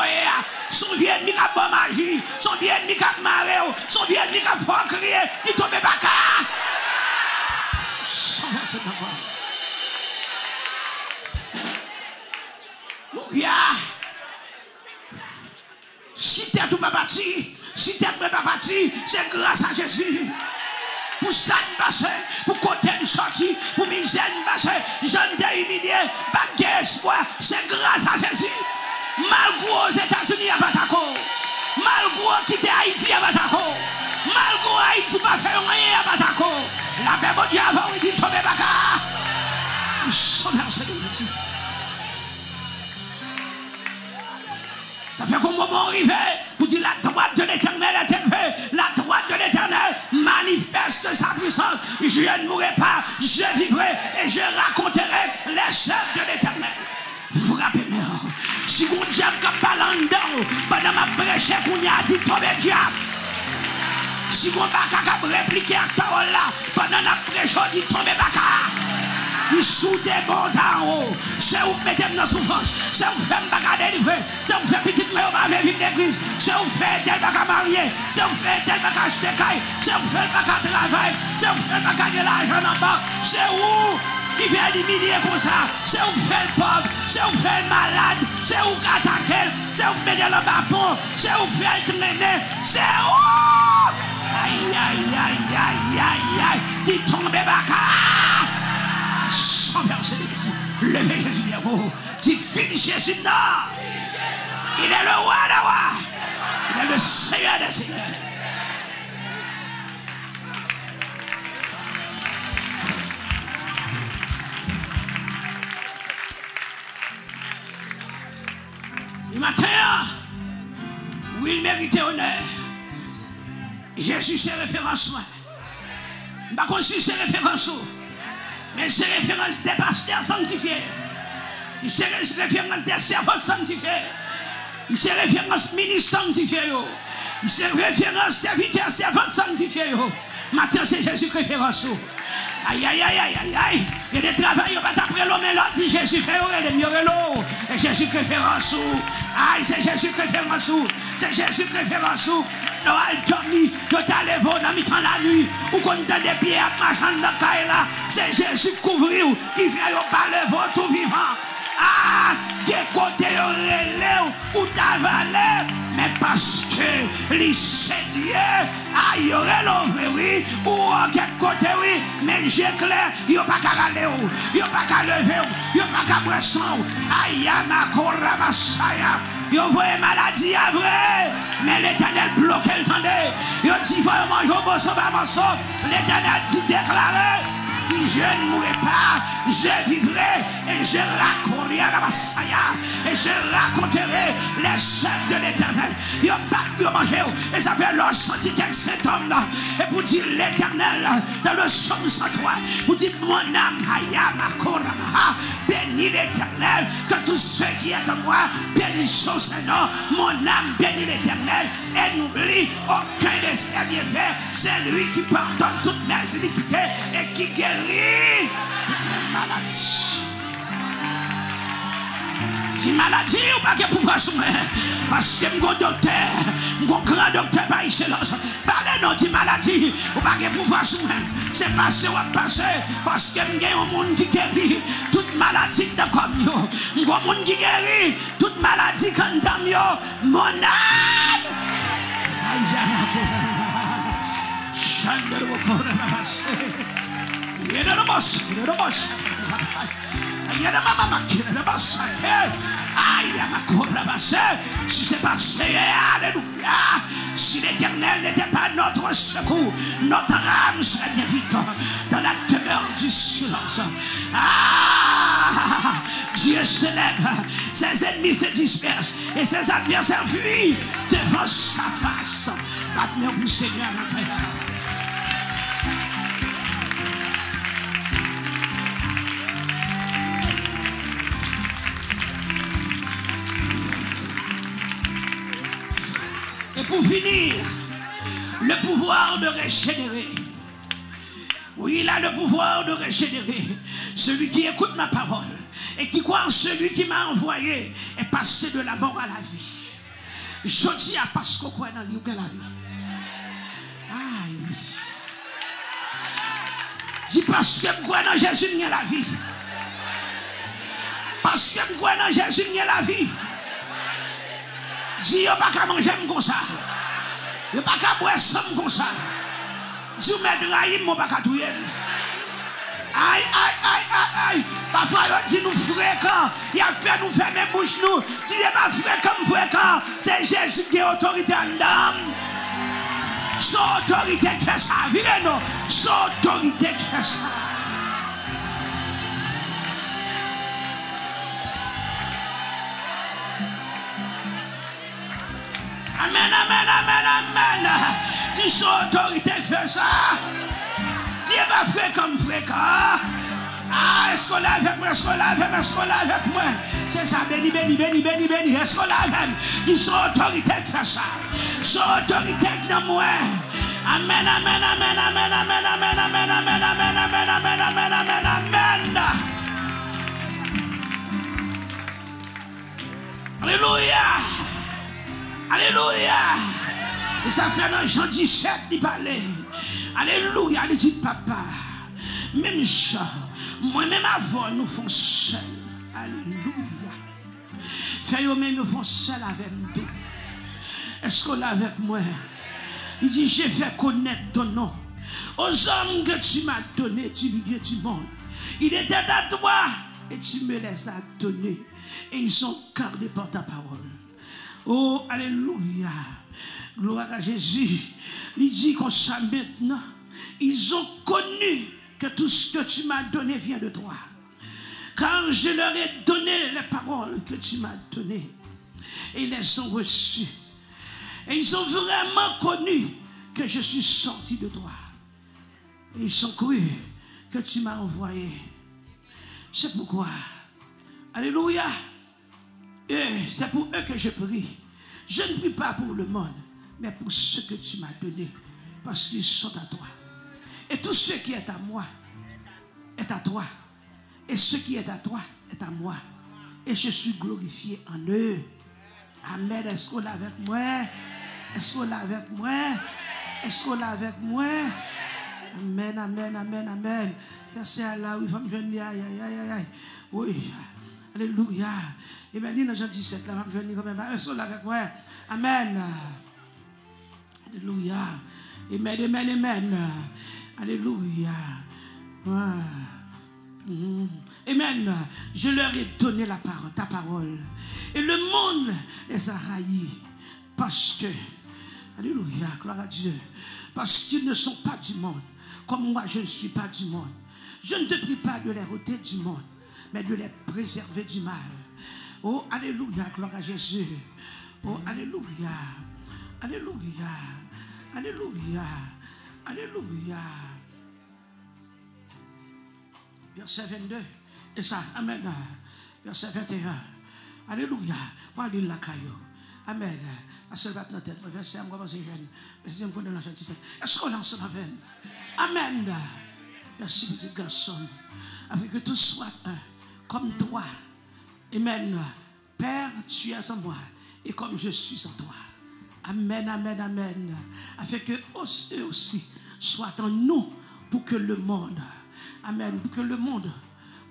Son vieux ennemi qui a bonne magie. Son vieux ennemi qui a maré. Son vieux ennemi qui a fort crier. Qui tombe baka. Si t'es tout pas parti, si t'es pas parti, c'est grâce à Jésus. Pour ça nous passer, pour côté nous sortir, pour misère nous passer, jeune t'es humilié, pas d'espoir, c'est grâce à Jésus. Malgré aux États-Unis à Batako, malgré quitter Haïti à Batako, malgré Haïti pas faire rien à Batako, la paix bon Dieu avant il dit tomber baka. Merci de Jésus. Ça fait qu'au moment arrivé, pour dire la droite de l'Éternel est élevée, la droite de l'Éternel manifeste sa puissance. Je ne mourrai pas, je vivrai et je raconterai les œuvres de l'Éternel. Frappez-moi. Si vous diable qui parle en dedans, pendant ma brèche, qu'on y a dit tomber diable. Si vous n'avez pas répliquer la parole là, pendant la brèche, on dit tomber baka. Qui sous des bons en haut, c'est où mettez dans souffrance, c'est où fait bagarre délivrer, c'est où fait petite mère au vivre l'église, c'est où fait tel bagarre marié, c'est où fait tel bagarre acheter caille, c'est où fait bagarre travail, c'est où fait bagarre l'argent en bas, c'est où qui fait éliminer comme ça, c'est où fait le pauvre, c'est où fait le malade, c'est où attaquer, c'est où mettre le bâton, c'est où fait le traîner, c'est où aïe, qui tombe bagarre. Sans verser de Jésus. Levez Jésus bien haut. Tu finis Jésus non. Il est le roi des rois. Il est le Seigneur des seigneurs. Le matin, où il méritait honneur, Jésus c'est référence. Par contre, si c'est référence, mais c'est référence des pasteurs sanctifiés. C'est référence des servants sanctifiés. C'est référence ministre sanctifié. C'est référence serviteur servant sanctifié. Maintenant, c'est Jésus qui fait référence. Aïe, aïe, aïe, aïe, aïe, aïe. Il y a des travaux, il n'y a pas d'après l'homme, mais l'autre dit Jésus fait le mieux l'eau. Et Jésus qui fait référence. Aïe, c'est Jésus qui fait référence. C'est Jésus qui fait référence. Nous allons dormir, nous allons lever dans mi-temps la nuit, ou qu'on a des pieds à marcher dans la caille là. C'est Jésus qui couvre, qui fait pas lever tout vivant. Ah, des côtés relève ou t'avaler, mais parce que les Dieu, ah, il y aurait l'ouvre, oui, ou à quel côté, oui, mais j'ai clair, il n'y a pas qu'à aller, il n'y a pas qu'à lever, il n'y a pas qu'à boire sang, aïe, ma corra, ma saïa. Yo voyez maladie à vrai, mais l'Éternel bloque le tendez. Yo dit faut manger au morceau par morceau. L'Éternel dit déclaré, je ne mourrai pas, je vivrai et je raconterai à la Massaya et je raconterai les œuvres de l'Éternel. Yo pas manger et ça fait leur senti avec cet homme là et pour dire l'Éternel dans le psaume 103 pour dire mon âme bénis l'Éternel que tous ceux qui est en moi bénissons son nom. Mon âme bénit l'Éternel et n'oublie aucun de ses bienfaits. C'est lui qui pardonne toutes mes iniquités et qui guérit toutes mes maladies. Si maladie ou pas que pouvoir soumettre, parce que mon docteur, mon grand docteur par excellence, parlez-nous de maladie ou pas que pouvoir soumettre. C'est passé ou passé, parce que il y a un monde qui guérit toute maladie de comme yo. Il y a un monde qui guérit toute maladie comme yo. Mon âme. Si c'est passé, alléluia. Si l'Éternel n'était pas notre secours, notre âme serait bien vite dans la demeure du silence. Ah, Dieu se lève, ses ennemis se dispersent et ses adversaires fuient devant sa face. Battement pour Seigneur à l'intérieur. Et pour finir, le pouvoir de régénérer. Oui, il a le pouvoir de régénérer. Celui qui écoute ma parole et qui croit en celui qui m'a envoyé est passé de la mort à la vie. Je dis à parce qu'on croit dans lui de la vie. Aïe. Dis parce que je crois dans Jésus, il y a la vie. Parce que je crois dans Jésus, il y a la vie. Dis, il n'y a pas qu'à manger comme ça. Il n'y a pas qu'à boire comme ça. Dis, mais Rahim, il n'y a pas qu'à tout. Aïe, aïe, aïe, aïe, aïe. Parfois, il dit nous fréquents. Il a fait nous fermer bouche nous. Dis, il n'est pas fréquent. C'est Jésus qui est autorité en dame. Son autorité qui fait ça. Viens, non. Son autorité qui fait ça. Amen, amen, amen, amen. Dis son autorité fait ça. Dis pas fréquent. Ah, est-ce qu'on l'a avec moi? Est-ce qu'on l'a avec moi? C'est ça, béni. Est-ce qu'on l'a avec? Dis son autorité fait ça. Son autorité dans moi. Amen, amen, amen, amen, amen, amen, amen, amen, amen, amen, amen, amen, amen, amen. Alléluia. Alléluia. Et ça fait dans Jean 17 il parlait. Alléluia. Il dit papa. Même Jean. Moi-même avant nous font seul. Alléluia. Fait eux-mêmes nous font seul avec nous. Est-ce qu'on l'a avec moi? Il dit j'ai fait connaître ton nom aux hommes que tu m'as donné du milieu du monde. Il était à toi et tu me les as donnés. Et ils ont gardé par ta parole. Oh, alléluia. Gloire à Jésus. Il dit comme ça maintenant. Ils ont connu que tout ce que tu m'as donné vient de toi. Car je leur ai donné les paroles que tu m'as données. Et ils les ont reçues. Et ils ont vraiment connu que je suis sorti de toi. Et ils ont cru que tu m'as envoyé. C'est pourquoi. Alléluia. Et c'est pour eux que je prie. Je ne prie pas pour le monde, mais pour ceux que tu m'as donné, parce qu'ils sont à toi. Et tout ce qui est à moi est à toi. Et ce qui est à toi est à moi. Et je suis glorifié en eux. Amen. Est-ce qu'on est avec moi? Est-ce qu'on est avec moi? Est-ce qu'on est avec moi? Amen, amen, amen, amen. Verset à là, oui, femme jeune, aïe, aïe, aïe, aïe. Oui, alléluia. Et bien, dit dans Jean 17, là, femme jeune, quand même, est-ce qu'on est avec moi? Amen. Alléluia. Amen, amen, amen. Alléluia. Amen. Je leur ai donné la parole, ta parole. Et le monde les a haïs. Parce que, alléluia, gloire à Dieu. Parce qu'ils ne sont pas du monde. Comme moi, je ne suis pas du monde. Je ne te prie pas de les ôter du monde, mais de les préserver du mal. Oh, alléluia, gloire à Jésus. Oh, alléluia. Alléluia. Alléluia. Alléluia. Verset 22. Et ça, amen. Verset 21. Alléluia. Moi, je la caillou. Amen. La seule batte dans la tête. Verset, je commence jeune. Verset, je connais dans Jean 17. Est-ce qu'on lance en avec? Amen. Merci, petit garçon. Afin que tout soit un. Comme toi. Amen. Père, tu es en moi. Et comme je suis en toi. Amen, amen, amen. Afin que eux aussi soient en nous pour que le monde, amen, pour que le monde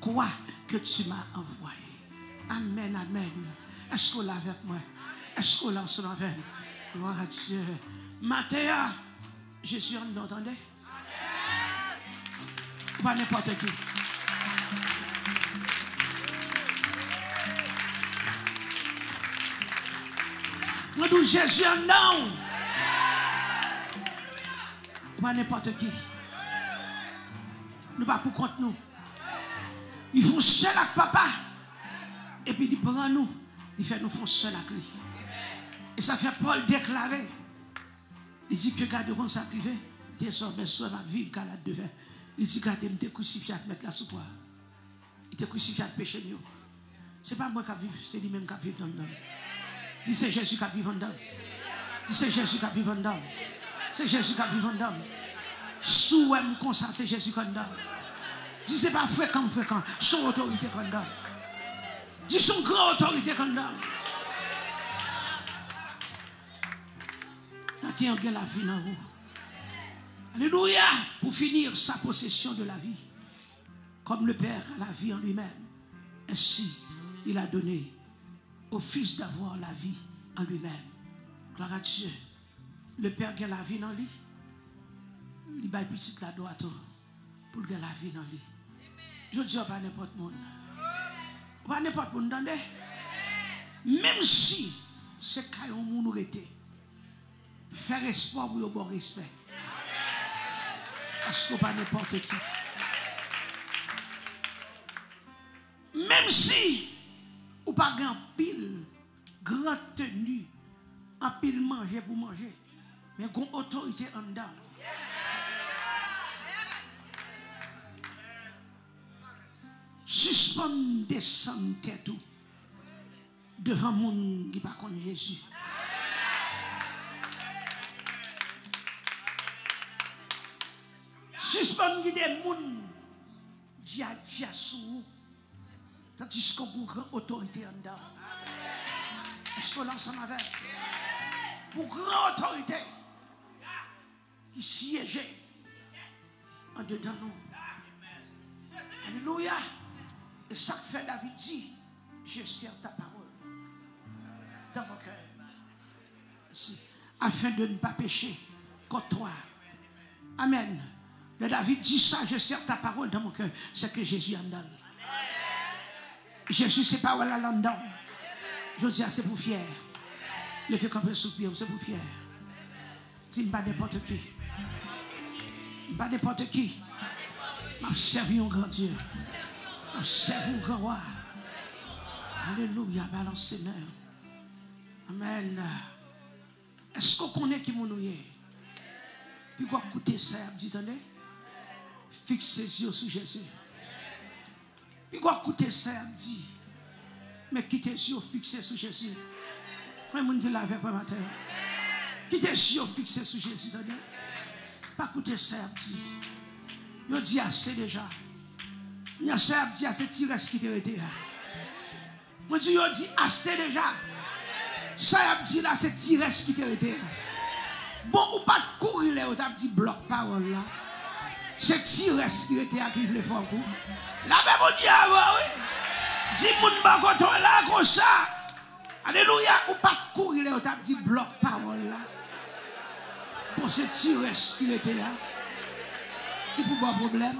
croit que tu m'as envoyé. Amen, amen. Est-ce qu'on l'a avec moi? Est-ce qu'on l'a ensemble avec? Gloire à Dieu. Mathéa, Jésus, on entendait? Pas n'importe qui. Nous disons Jésus en nom. Pas n'importe qui. Nous pas pour compte nous. Ils font seul avec papa. Et puis ils prennent nous. Ils font nous seul avec lui. Et ça fait Paul déclarer. Il dit que regardez comme ça privé. Désormais, soit ma vivre qu'à la devant. Il dit regardez, je t'ai crucifié à mettre la soupe. Il t'a crucifié à péché. Ce n'est pas moi qui vive, c'est lui-même qui vit dans le monde. Dis c'est Jésus qui vit en dedans. Dis c'est Jésus qui vit en dedans. C'est Jésus qui vit en dedans. Sous-moi comme ça, c'est Jésus qui vit en dedans. Dis c'est pas fréquent. Son autorité qui vit en dedans. Dis son grand autorité qui vit en dedans. Tiens, on la vie dans vous. Alléluia. Pour finir sa possession de la vie. Comme le Père a la vie en lui-même. Ainsi, il a donné au Fils d'avoir la vie en lui-même. Gloire à Dieu. Le Père a la vie dans lui. Il va petit la droite pour qu'il ait la vie dans lui. Je dis pas n'importe monde. Pas n'importe monde, entendez? Même si c'est quand on nous était. Faire espoir pour le bon respect. Parce que pas n'importe qui. Même si ou pas grand pile, grand tenue, en pile manger pour manger, mais qu'on autorité en dedans. Suspendre descendre tête devant monde qui pas connaît Jésus. Suspendre des gens qui a sous tandis qu'on a une autorité en dedans. Est-ce qu'on l'ensemble avec? Pour grande autorité qui siégeait en dedans nous. Alléluia. Et ça fait David dit, je sers ta parole dans mon cœur. Afin de ne pas pécher contre toi. Amen. Le David dit ça, je sers ta parole dans mon cœur. C'est que Jésus en donne. Jésus, c'est pas où elle a dedans. Je dis, c'est pour fier. Le fait qu'on peut soupirer, c'est pour fier. Si pas n'importe qui. Pas n'importe qui. M'a servi un grand Dieu. M'a servi un grand roi. Alléluia, balance ses mains. Amen. Est-ce qu'on connaît qui nous est? Puis quoi écouter ça, dit, attendez? Fixez les yeux sur Jésus. Puis quoi écouter ça, dit? Mais quittez les yeux fixés sur Jésus. Moi, je dis la avec moi matin. Quittez les yeux fixés sur Jésus, attendez? Pas écouter ça, dit. Yo dit assez déjà. Moi ça dit assez tiré qui te été. Moi dis yo dit assez déjà. Ça a dit là c'est tiré qui te été. Bon ou pas courir là, tu as dit bloc parole là. C'est tiré qui était à qui le fort coup. La Bible dit avant oui. Dis moun ba koto là comme ça. Alléluia, ou pas courir là, tu as dit bloc parole là. Pour ce tiré qui était là. Qui pour bon problème.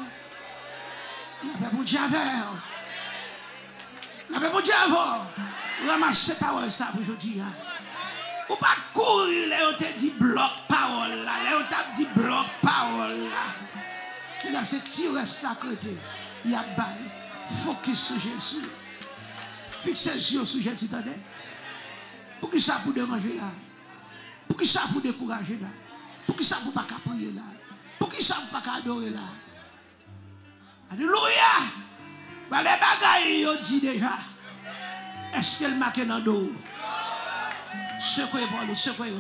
La Bible dit avant. La Bible dit avant. Ramassez parole ça pour aujourd'hui. Ou pas courir là, tu as dit bloc parole là. Là, tu as dit bloc parole là. Il y a ce tiré là côté. Il y a bail. Focus sur Jésus. Fixez les yeux sur Jésus. Pour qui ça pour déranger là? Pour qui ça pour décourager là? Pour qui ça pour pas prier là? Pour qui ça pour pas adorer là? Alléluia! Les bagailles, ils dit déjà. Est-ce qu'elle marque dans le dos? Secouez pour lui, secouez.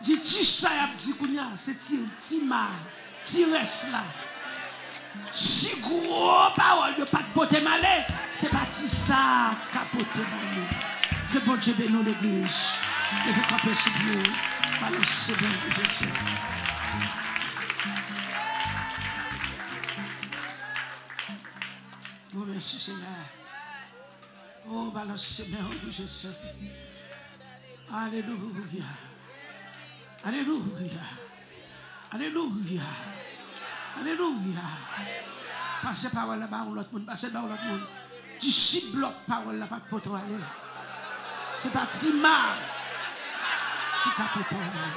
Dit ça y a dit kounya, c'est tima, tires là. Si gros parole de pas de poter malé, c'est pas ça capoter malé. Que bon Dieu bénisse l'église. Levez camper sur Dieu. Balance bien Jésus. Oh merci Seigneur. Oh balance bien Jésus. Alléluia. Alléluia. Alléluia. Alléluia. Passez parole là-bas ou l'autre monde. Passez là-bas ou l'autre monde. Tu cibles l'autre parole là, pas de poteau aller. C'est pas Tima qui capote aller.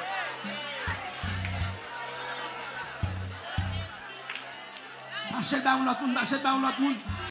Passez là-bas ou l'autre monde. Passez là-bas ou l'autre monde.